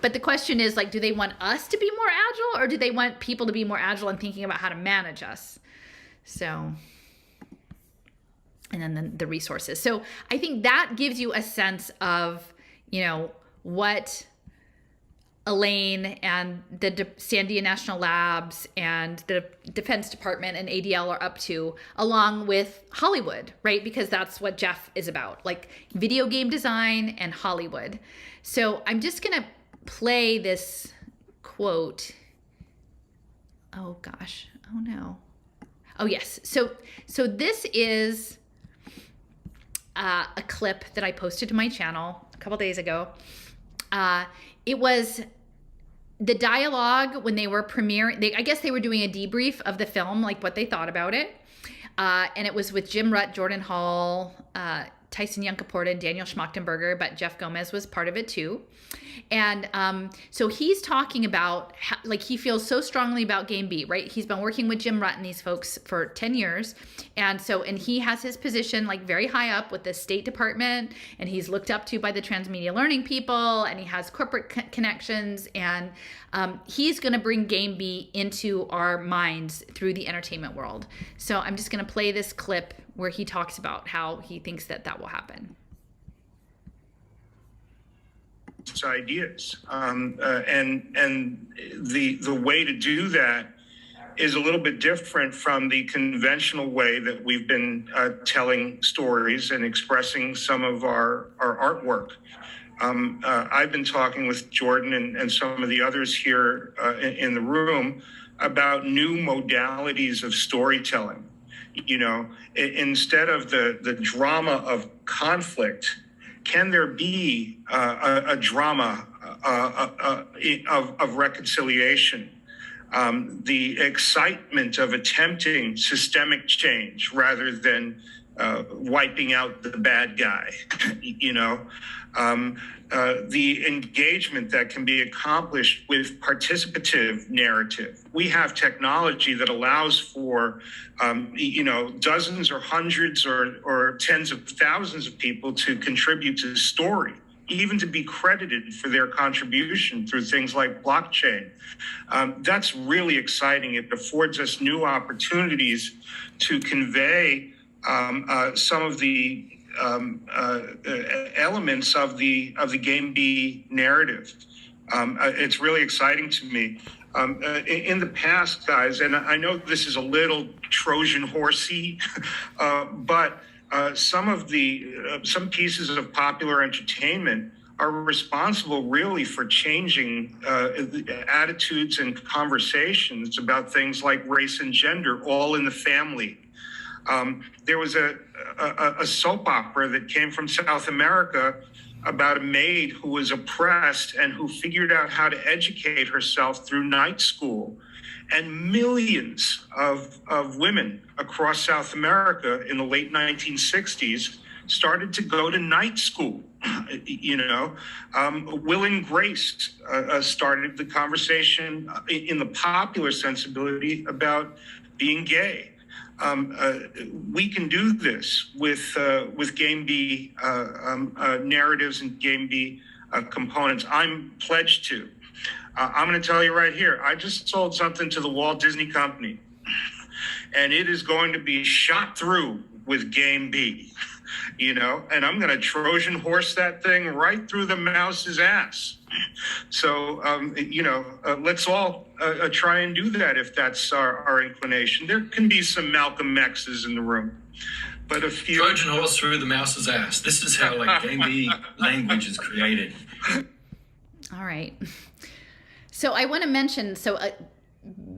but the question is, like, do they want us to be more agile, or do they want people to be more agile in thinking about how to manage us? So, and then the resources. So I think that gives you a sense of, what Elaine and the Sandia National Labs and the Defense Department and ADL are up to, along with Hollywood, right? Because that's what Jeff is about, like video game design and Hollywood. So I'm just going to play this quote. Oh gosh. Oh no. Oh yes. So this is a clip that I posted to my channel a couple days ago. It was the dialogue when they were premiering. I guess they were doing a debrief of the film, like what they thought about it. And it was with Jim Rutt, Jordan Hall, Tyson Yunkaporta, and Daniel Schmachtenberger, but Jeff Gomez was part of it too. And so he's talking about how, like, he feels so strongly about Game B, right? He's been working with Jim Rutt and these folks for 10 years. And he has his position like very high up with the State Department, and he's looked up to by the Transmedia learning people, and he has corporate connections, and he's going to bring Game B into our minds through the entertainment world. So I'm just going to play this clip where he talks about how he thinks that will happen. Ideas, and the way to do that is a little bit different from the conventional way that we've been telling stories and expressing some of our artwork. I've been talking with Jordan and some of the others here in the room about new modalities of storytelling. Instead of the drama of conflict, can there be a drama of reconciliation? The excitement of attempting systemic change rather than wiping out the bad guy, the engagement that can be accomplished with participative narrative. We have technology that allows for, dozens or hundreds or tens of thousands of people to contribute to the story, even to be credited for their contribution through things like blockchain. That's really exciting. It affords us new opportunities to convey some of the elements of the Game B narrative. It's really exciting to me. In the past, guys, and I know this is a little Trojan horsey, but some pieces of popular entertainment are responsible really for changing attitudes and conversations about things like race and gender, all in the family. There was a soap opera that came from South America about a maid who was oppressed and who figured out how to educate herself through night school. And millions of women across South America in the late 1960s started to go to night school. Will and Grace started the conversation in the popular sensibility about being gay. We can do this with Game B narratives and Game B components. I'm pledged to. I'm going to tell you right here, I just sold something to the Walt Disney Company, and it is going to be shot through with Game B, and I'm going to Trojan horse that thing right through the mouse's ass. So, let's all try and do that if that's our inclination. There can be some Malcolm X's in the room, but a few... Trojan horse through the mouse's ass. This is how Game B language is created. All right. So I want to mention,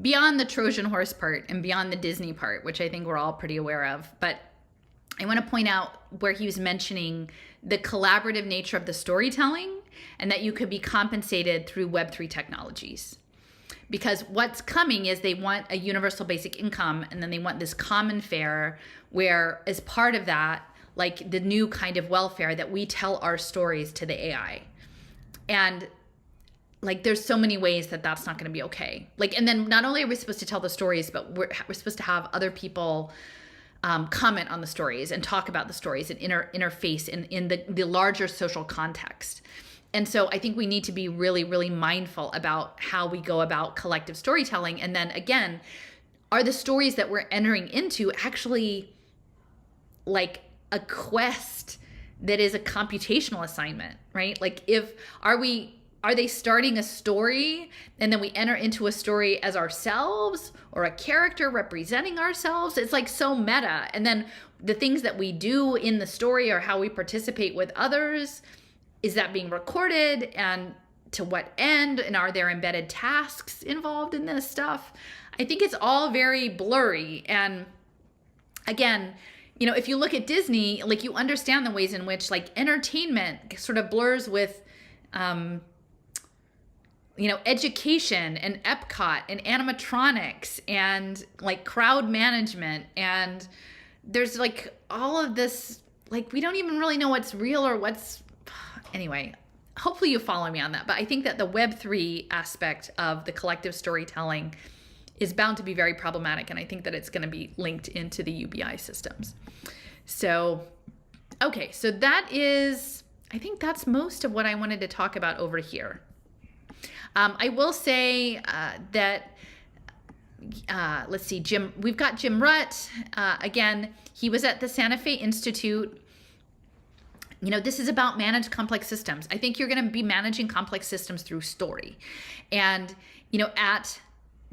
beyond the Trojan horse part and beyond the Disney part, which I think we're all pretty aware of, but I want to point out where he was mentioning the collaborative nature of the storytelling and that you could be compensated through Web3 technologies. Because what's coming is they want a universal basic income, and then they want this common fare where, as part of that, like the new kind of welfare, that we tell our stories to the AI. And there's so many ways that that's not going to be okay. and then not only are we supposed to tell the stories, but we're supposed to have other people comment on the stories and talk about the stories and interface in the larger social context. And so I think we need to be really, really mindful about how we go about collective storytelling. And then again, are the stories that we're entering into actually a quest that is a computational assignment, right? Are they starting a story and then we enter into a story as ourselves or a character representing ourselves? It's so meta. And then the things that we do in the story or how we participate with others, is that being recorded, and to what end? And are there embedded tasks involved in this stuff? I think it's all very blurry. And again, if you look at Disney, you understand the ways in which entertainment sort of blurs with education and Epcot and animatronics and crowd management. And there's all of this, we don't even really know what's real or what's, anyway, hopefully you follow me on that. But I think that the Web3 aspect of the collective storytelling is bound to be very problematic. And I think that it's going to be linked into the UBI systems. So, okay, so I think that's most of what I wanted to talk about over here. I will say that, let's see, we've got Jim Rutt. Again, he was at the Santa Fe Institute. This is about managed complex systems. I think you're going to be managing complex systems through story. And, at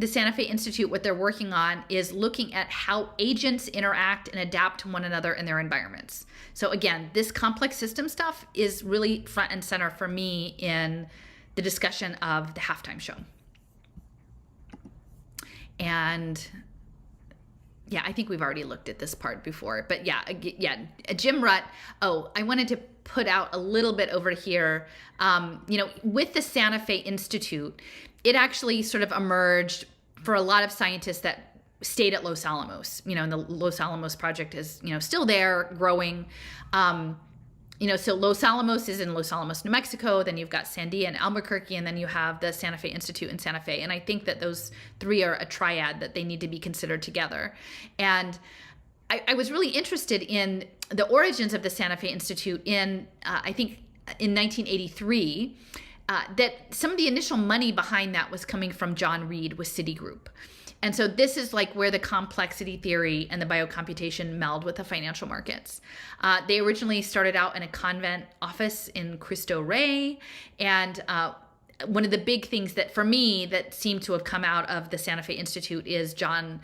the Santa Fe Institute, what they're working on is looking at how agents interact and adapt to one another in their environments. So again, this complex system stuff is really front and center for me in the discussion of the halftime show. And yeah, I think we've already looked at this part before, but yeah, Jim Rutt. Oh, I wanted to put out a little bit over here. With the Santa Fe Institute, it actually sort of emerged for a lot of scientists that stayed at Los Alamos. And the Los Alamos project is, still there, growing. So Los Alamos is in Los Alamos, New Mexico. Then you've got Sandia and Albuquerque, and then you have the Santa Fe Institute in Santa Fe. And I think that those three are a triad that they need to be considered together. And I was really interested in the origins of the Santa Fe Institute I think in 1983, that some of the initial money behind that was coming from John Reed with Citigroup. And so this is where the complexity theory and the biocomputation meld with the financial markets. They originally started out in a convent office in Cristo Rey. And one of the big things that for me that seemed to have come out of the Santa Fe Institute is John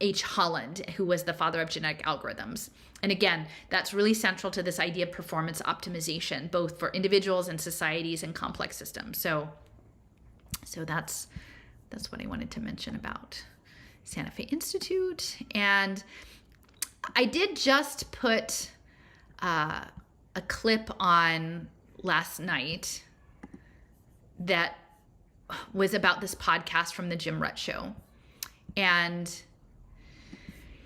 H. Holland, who was the father of genetic algorithms. And again, that's really central to this idea of performance optimization, both for individuals and societies and complex systems. So that's what I wanted to mention about Santa Fe Institute. And I did just put a clip on last night that was about this podcast from the Jim Rutt Show. And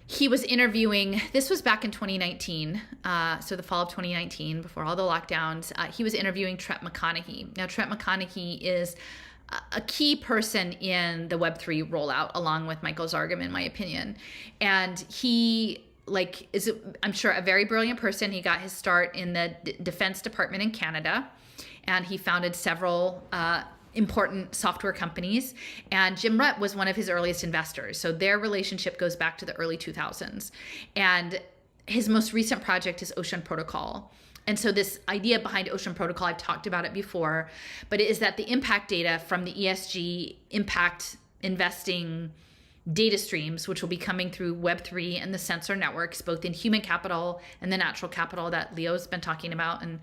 he was interviewing, this was back in 2019, so the fall of 2019, before all the lockdowns. He was interviewing Trent McConaughey. Now, Trent McConaughey is a key person in the Web3 rollout, along with Michael Zargham, in my opinion. And he is, I'm sure, a very brilliant person. He got his start in the Defense Department in Canada, and he founded several important software companies, and Jim Rutt was one of his earliest investors. So their relationship goes back to the early 2000s. And his most recent project is Ocean Protocol. And so this idea behind Ocean Protocol, I've talked about it before, but it is that the impact data from the ESG impact investing data streams, which will be coming through Web3 and the sensor networks, both in human capital and the natural capital that Leo's been talking about. And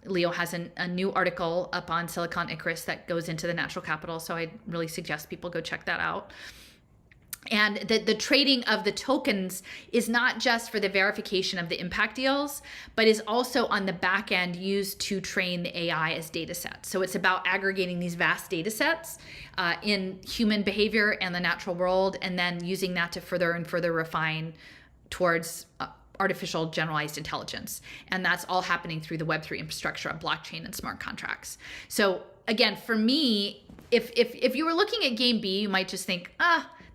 Leo has a new article up on Silicon Icarus that goes into the natural capital. So I really suggest people go check that out. And the trading of the tokens is not just for the verification of the impact deals, but is also on the back end used to train the AI as data sets. So it's about aggregating these vast data sets in human behavior and the natural world, and then using that to further and further refine towards artificial generalized intelligence. And that's all happening through the Web3 infrastructure of blockchain and smart contracts. So again, for me, if you were looking at Game B, you might just think,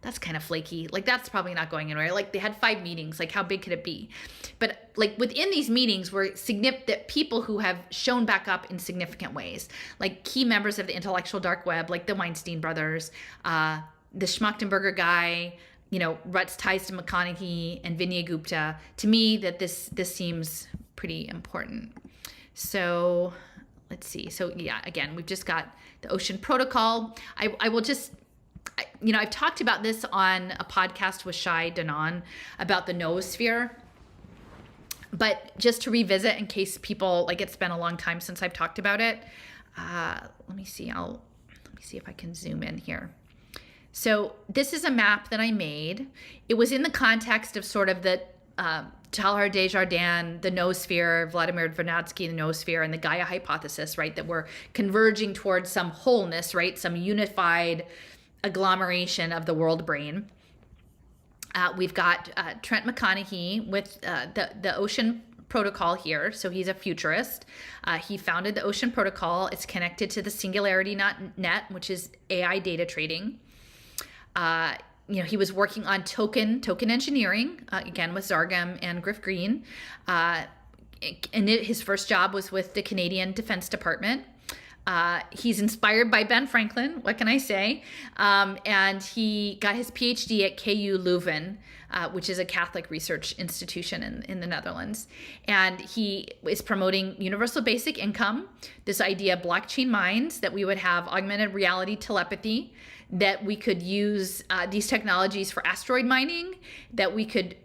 that's kind of flaky. Like, that's probably not going anywhere. Like, they had 5 meetings. Like, how big could it be? But like within these meetings were significant people who have shown back up in significant ways, like key members of the intellectual dark web, like the Weinstein brothers, the Schmachtenberger guy, Rutt's ties to McConaughey and Vinay Gupta. To me, that this seems pretty important. So let's see. So yeah, again, we've just got the Ocean Protocol. I will just, I've talked about this on a podcast with Shai Danon about the noosphere, but just to revisit in case people, it's been a long time since I've talked about it. Let me see if I can zoom in here. So this is a map that I made. It was in the context of sort of the Teilhard de Chardin, the noosphere, Vladimir Vernadsky, the noosphere, and the Gaia hypothesis, right? That we're converging towards some wholeness, right? Some unified agglomeration of the world brain. We've got Trent McConaughey with the Ocean Protocol here. So he's a futurist. He founded the Ocean Protocol. It's connected to the Singularity Net, which is AI data trading. He was working on token engineering, again with Zargham and Griff Green. And his first job was with the Canadian Defense Department. He's inspired by Ben Franklin, what can I say? And he got his PhD at KU Leuven, which is a Catholic research institution in the Netherlands. And he is promoting universal basic income, this idea of blockchain minds, that we would have augmented reality telepathy, that we could use these technologies for asteroid mining, that we could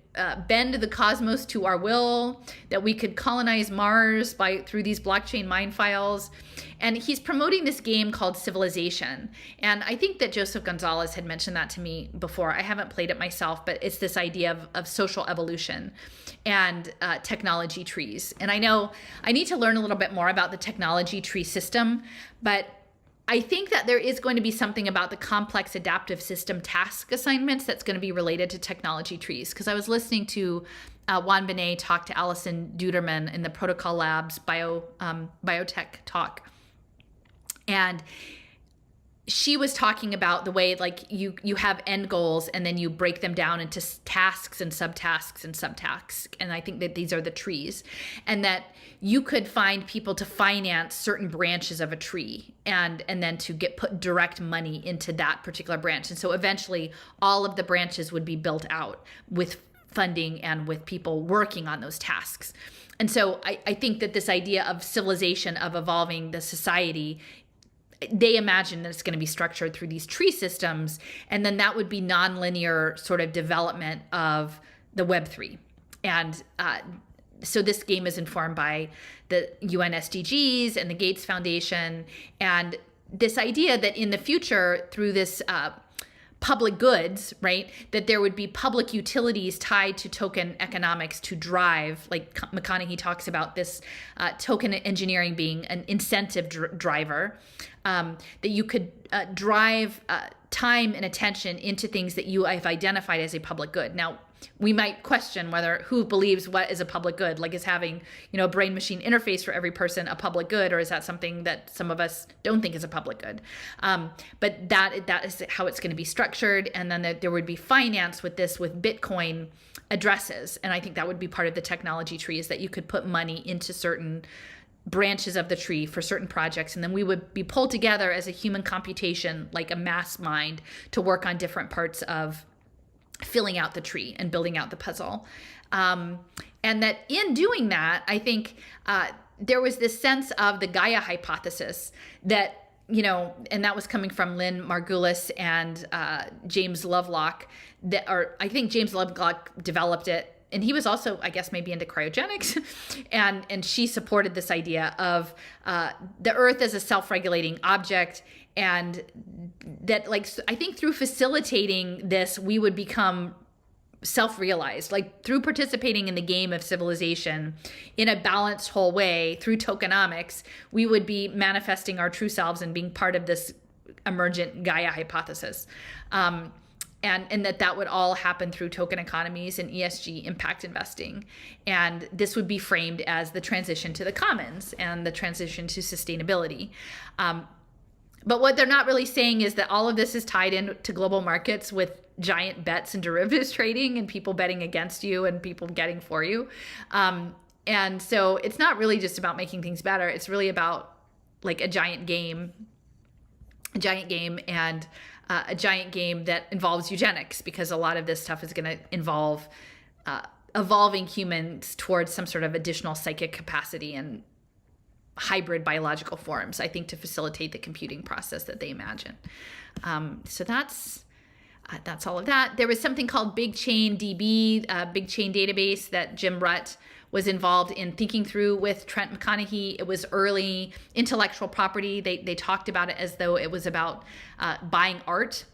bend the cosmos to our will, that we could colonize Mars through these blockchain mind files. And he's promoting this game called Civilization. And I think that Joseph Gonzalez had mentioned that to me before. I haven't played it myself, but it's this idea of social evolution and technology trees. And I know I need to learn a little bit more about the technology tree system, but I think that there is going to be something about the complex adaptive system task assignments that's going to be related to technology trees. Because I was listening to Juan Benet talk to Alison Duderman in the Protocol Labs biotech talk. And she was talking about the way you have end goals and then you break them down into tasks and subtasks and subtasks. And I think that these are the trees, and that you could find people to finance certain branches of a tree and then to put direct money into that particular branch. And so eventually all of the branches would be built out with funding and with people working on those tasks. And so I think that this idea of civilization, of evolving the society, they imagine that it's going to be structured through these tree systems, and then that would be nonlinear sort of development of the Web3. And so this game is informed by the UN SDGs and the Gates Foundation, and this idea that in the future, through this public goods, right, that there would be public utilities tied to token economics to drive, like McConaughey talks about this token engineering being an incentive driver, that you could drive time and attention into things that you have identified as a public good. Now, we might question who believes what is a public good, like is having, a brain machine interface for every person a public good, or is that something that some of us don't think is a public good? But that is how it's going to be structured. And then there would be finance with this, with Bitcoin addresses. And I think that would be part of the technology tree, is that you could put money into certain branches of the tree for certain projects, and then we would be pulled together as a human computation, like a mass mind, to work on different parts of filling out the tree and building out the puzzle. And that in doing that, I think there was this sense of the Gaia hypothesis that, and that was coming from Lynn Margulis and James Lovelock, I think James Lovelock developed it, and he was also, I guess, maybe into cryogenics, and she supported this idea of the Earth as a self-regulating object, and that, like, I think through facilitating this, we would become self-realized, like through participating in the game of civilization in a balanced whole way through tokenomics, we would be manifesting our true selves and being part of this emergent Gaia hypothesis. And that would all happen through token economies and ESG impact investing. And this would be framed as the transition to the commons and the transition to sustainability. But what they're not really saying is that all of this is tied into global markets with giant bets and derivatives trading and people betting against you and people getting for you. And so it's not really just about making things better. It's really about like a giant game and a giant game that involves eugenics, because a lot of this stuff is going to involve evolving humans towards some sort of additional psychic capacity and hybrid biological forms, I think, to facilitate the computing process that they imagine. So that's all of that. There was something called Big Chain DB, Big Chain Database, that Jim Rutt was involved in thinking through with Trent McConaughey. It was early intellectual property. They talked about it as though it was about buying art,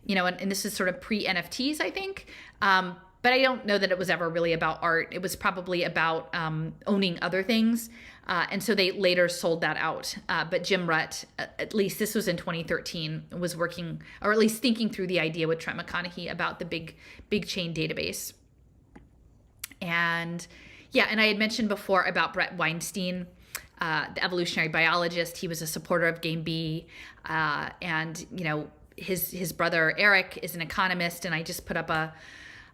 and this is sort of pre-NFTs, I think. But I don't know that it was ever really about art. It was probably about owning other things. And so they later sold that out. But Jim Rutt, at least this was in 2013, was working, or at least thinking through the idea with Trent McConaughey about the big chain database. And and I had mentioned before about Brett Weinstein, the evolutionary biologist. He was a supporter of Game B. And, his brother Eric is an economist. And I just put up a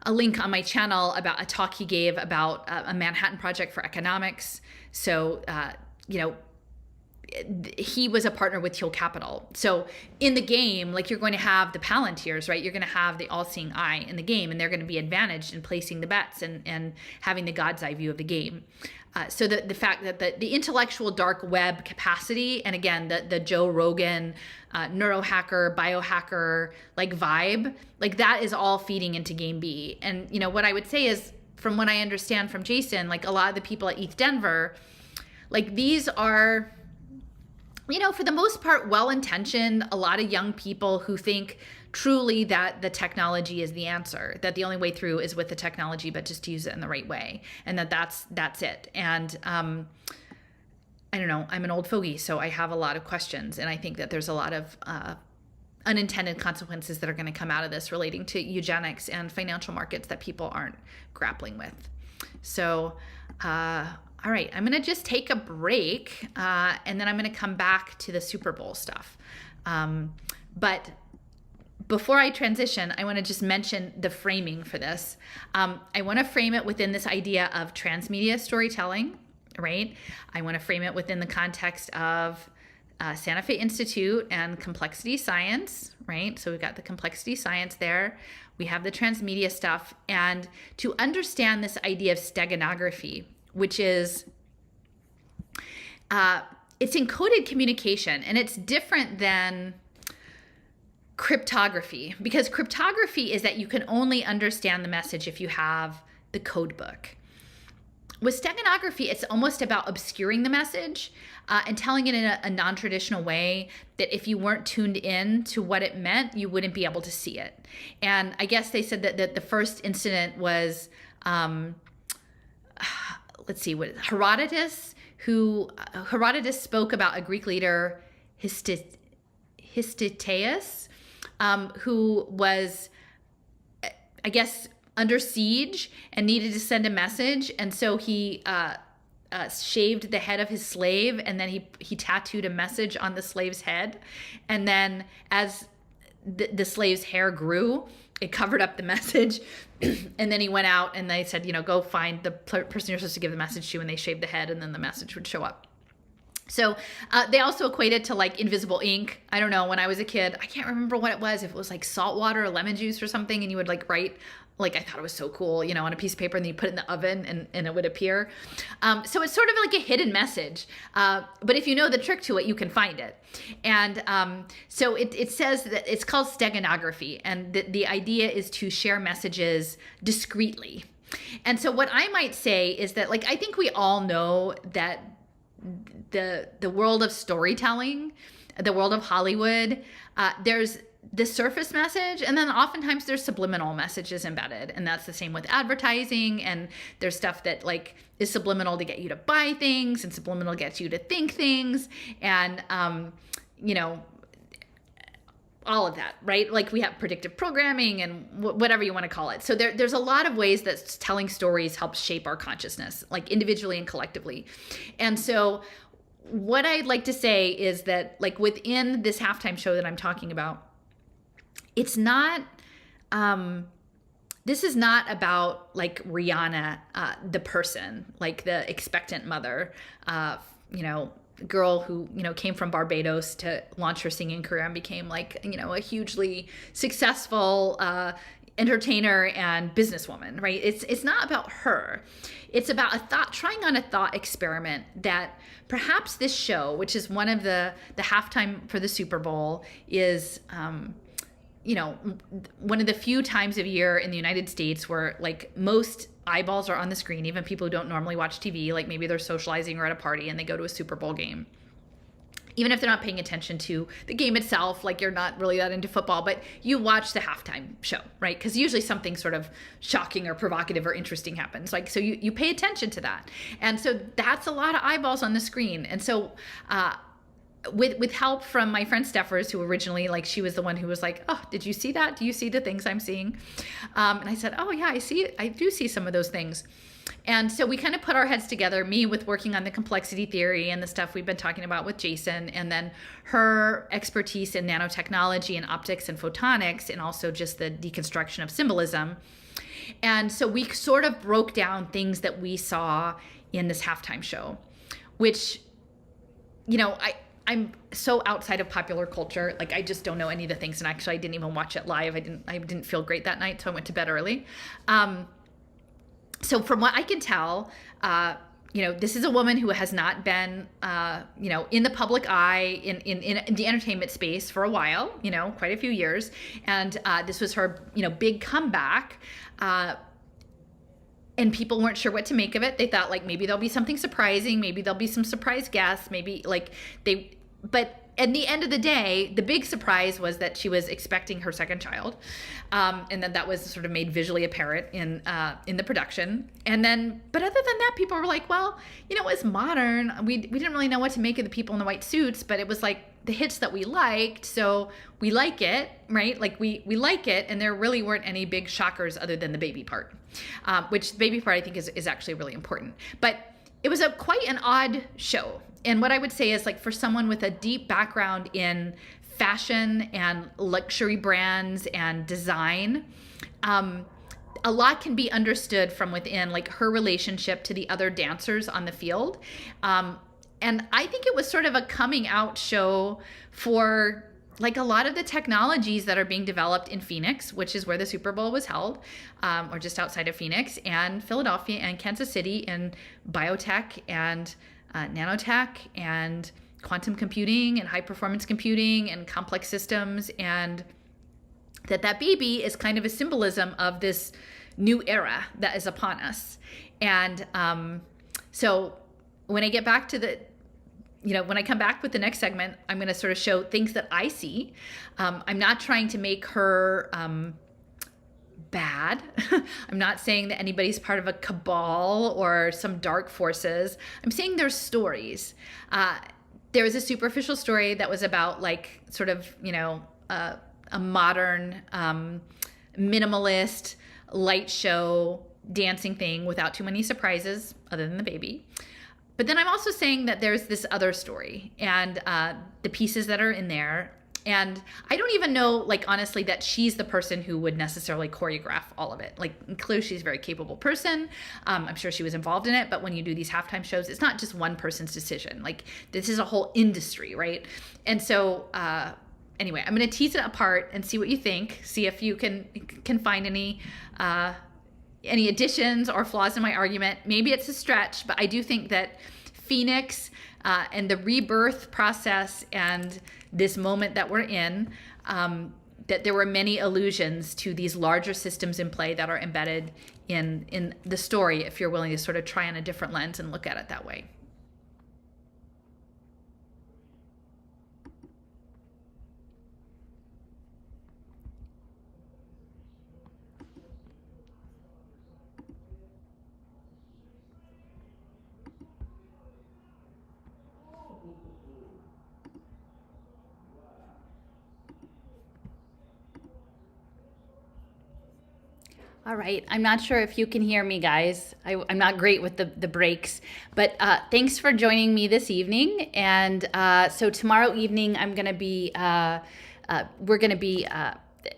link on my channel about a talk he gave about a Manhattan Project for economics. So, he was a partner with Thiel Capital. So in the game, like, you're going to have the Palantirs, right? You're going to have the all-seeing eye in the game, and they're going to be advantaged in placing the bets and having the God's eye view of the game. So the fact that the intellectual dark web capacity, and again, the Joe Rogan, neurohacker, biohacker, like vibe, like that is all feeding into Game B. And, what I would say is, from what I understand from Jason, like a lot of the people at ETH Denver, like these are, for the most part, well-intentioned, a lot of young people who think truly that the technology is the answer, that the only way through is with the technology, but just to use it in the right way, and that's it. And I don't know, I'm an old fogey, so I have a lot of questions, and I think that there's a lot of unintended consequences that are going to come out of this relating to eugenics and financial markets that people aren't grappling with. So all right, I'm going to just take a break, and then I'm going to come back to the Super Bowl stuff. But before I transition, I want to just mention the framing for this. I want to frame it within this idea of transmedia storytelling, right? I want to frame it within the context of Santa Fe Institute and complexity science, right? So we've got the complexity science there. We have the transmedia stuff. And to understand this idea of steganography, which is it's encoded communication, and it's different than cryptography, because cryptography is that you can only understand the message if you have the code book. With steganography, it's almost about obscuring the message and telling it in a non-traditional way that if you weren't tuned in to what it meant, you wouldn't be able to see it. And I guess they said that the first incident was, Herodotus, Herodotus spoke about a Greek leader, Histitaeus, who was, I guess, under siege and needed to send a message. And so he shaved the head of his slave, and then he tattooed a message on the slave's head. And then as the slave's hair grew, it covered up the message. And then he went out and they said, go find the person you're supposed to give the message to, and they shaved the head, and then the message would show up. So they also equate it to like invisible ink. I don't know, when I was a kid, I can't remember what it was, if it was like salt water or lemon juice or something, and you would like write, like, I thought it was so cool, on a piece of paper, and then you put it in the oven and it would appear. So it's sort of like a hidden message. But if you know the trick to it, you can find it. And so it says that it's called steganography, and the idea is to share messages discreetly. And so what I might say is that, like, I think we all know that the world of storytelling, the world of Hollywood, there's the surface message, and then oftentimes there's subliminal messages embedded, and that's the same with advertising. And there's stuff that like is subliminal to get you to buy things, and subliminal gets you to think things, and all of that, right? Like we have predictive programming and whatever you want to call it. So there's a lot of ways that telling stories helps shape our consciousness, like individually and collectively. And so what I'd like to say is that, like, within this halftime show that I'm talking about, it's not, this is not about like Rihanna, the person, like the expectant mother, girl who, came from Barbados to launch her singing career and became like, a hugely successful entertainer and businesswoman, right? It's not about her. It's about trying on a thought experiment that perhaps this show, which is one of the halftime for the Super Bowl, is, one of the few times of year in the United States where like most eyeballs are on the screen, even people who don't normally watch TV, like maybe they're socializing or at a party and they go to a Super Bowl game. Even if they're not paying attention to the game itself, like you're not really that into football, but you watch the halftime show, right? Because usually something sort of shocking or provocative or interesting happens. Like, so you pay attention to that. And so that's a lot of eyeballs on the screen. And so, with help from my friend Steffers, who originally, like, she was the one who was like, oh, did you see that? Do you see the things I'm seeing? And I said, oh yeah, I see it. I do see some of those things. And so we kind of put our heads together, me with working on the complexity theory and the stuff we've been talking about with Jason, and then her expertise in nanotechnology and optics and photonics, and also just the deconstruction of symbolism. And so we sort of broke down things that we saw in this halftime show, which, I'm so outside of popular culture. Like, I just don't know any of the things. And actually, I didn't even watch it live. I didn't feel great that night, so I went to bed early. So from what I can tell, this is a woman who has not been, in the public eye in the entertainment space for a while, quite a few years. And this was her, big comeback. And people weren't sure what to make of it. They thought, like, maybe there'll be something surprising. Maybe there'll be some surprise guests. Maybe but at the end of the day, the big surprise was that she was expecting her second child. And then that was sort of made visually apparent in the production. And then, but other than that, people were like, well, it was modern. We didn't really know what to make of the people in the white suits, but it was like the hits that we liked. So we like it, right? Like we like it. And there really weren't any big shockers other than the baby part, which the baby part I think is actually really important. But it was quite an odd show. And what I would say is, like, for someone with a deep background in fashion and luxury brands and design, a lot can be understood from within, like her relationship to the other dancers on the field. And I think it was sort of a coming out show for like a lot of the technologies that are being developed in Phoenix, which is where the Super Bowl was held, or just outside of Phoenix, and Philadelphia and Kansas City in biotech and nanotech and quantum computing and high performance computing and complex systems, and that baby is kind of a symbolism of this new era that is upon us. And so when I get back to the, when I come back with the next segment, I'm going to sort of show things that I see. I'm not trying to make her bad. I'm not saying that anybody's part of a cabal or some dark forces. I'm saying there's stories. There was a superficial story that was about like sort of, a modern minimalist light show dancing thing without too many surprises other than the baby. But then I'm also saying that there's this other story and the pieces that are in there. And I don't even know, like, honestly, that she's the person who would necessarily choreograph all of it. Like, clearly she's a very capable person. I'm sure she was involved in it. But when you do these halftime shows, it's not just one person's decision. Like, this is a whole industry, right? And so, anyway, I'm going to tease it apart and see what you think. See if you can find any additions or flaws in my argument. Maybe it's a stretch, but I do think that Phoenix and the rebirth process and this moment that we're in, that there were many allusions to these larger systems in play that are embedded in the story, if you're willing to sort of try on a different lens and look at it that way. All right, I'm not sure if you can hear me, guys. I'm not great with the breaks, but thanks for joining me this evening. And so tomorrow evening, we're going to be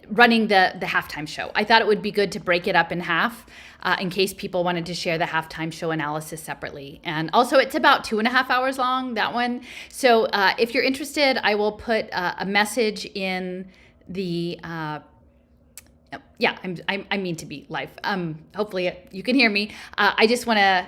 running the halftime show. I thought it would be good to break it up in half in case people wanted to share the halftime show analysis separately. And also, it's about 2.5 hours long, that one. So if you're interested, I will put a message in the yeah, I mean to be live. Hopefully you can hear me. I just want to,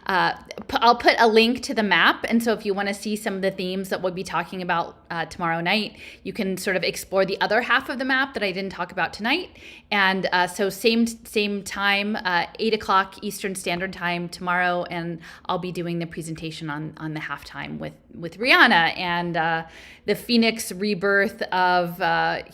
I'll put a link to the map. And so if you want to see some of the themes that we'll be talking about tomorrow night, you can sort of explore the other half of the map that I didn't talk about tonight. And so same time, 8 o'clock Eastern Standard Time tomorrow. And I'll be doing the presentation on the halftime with Rihanna and the Phoenix rebirth of human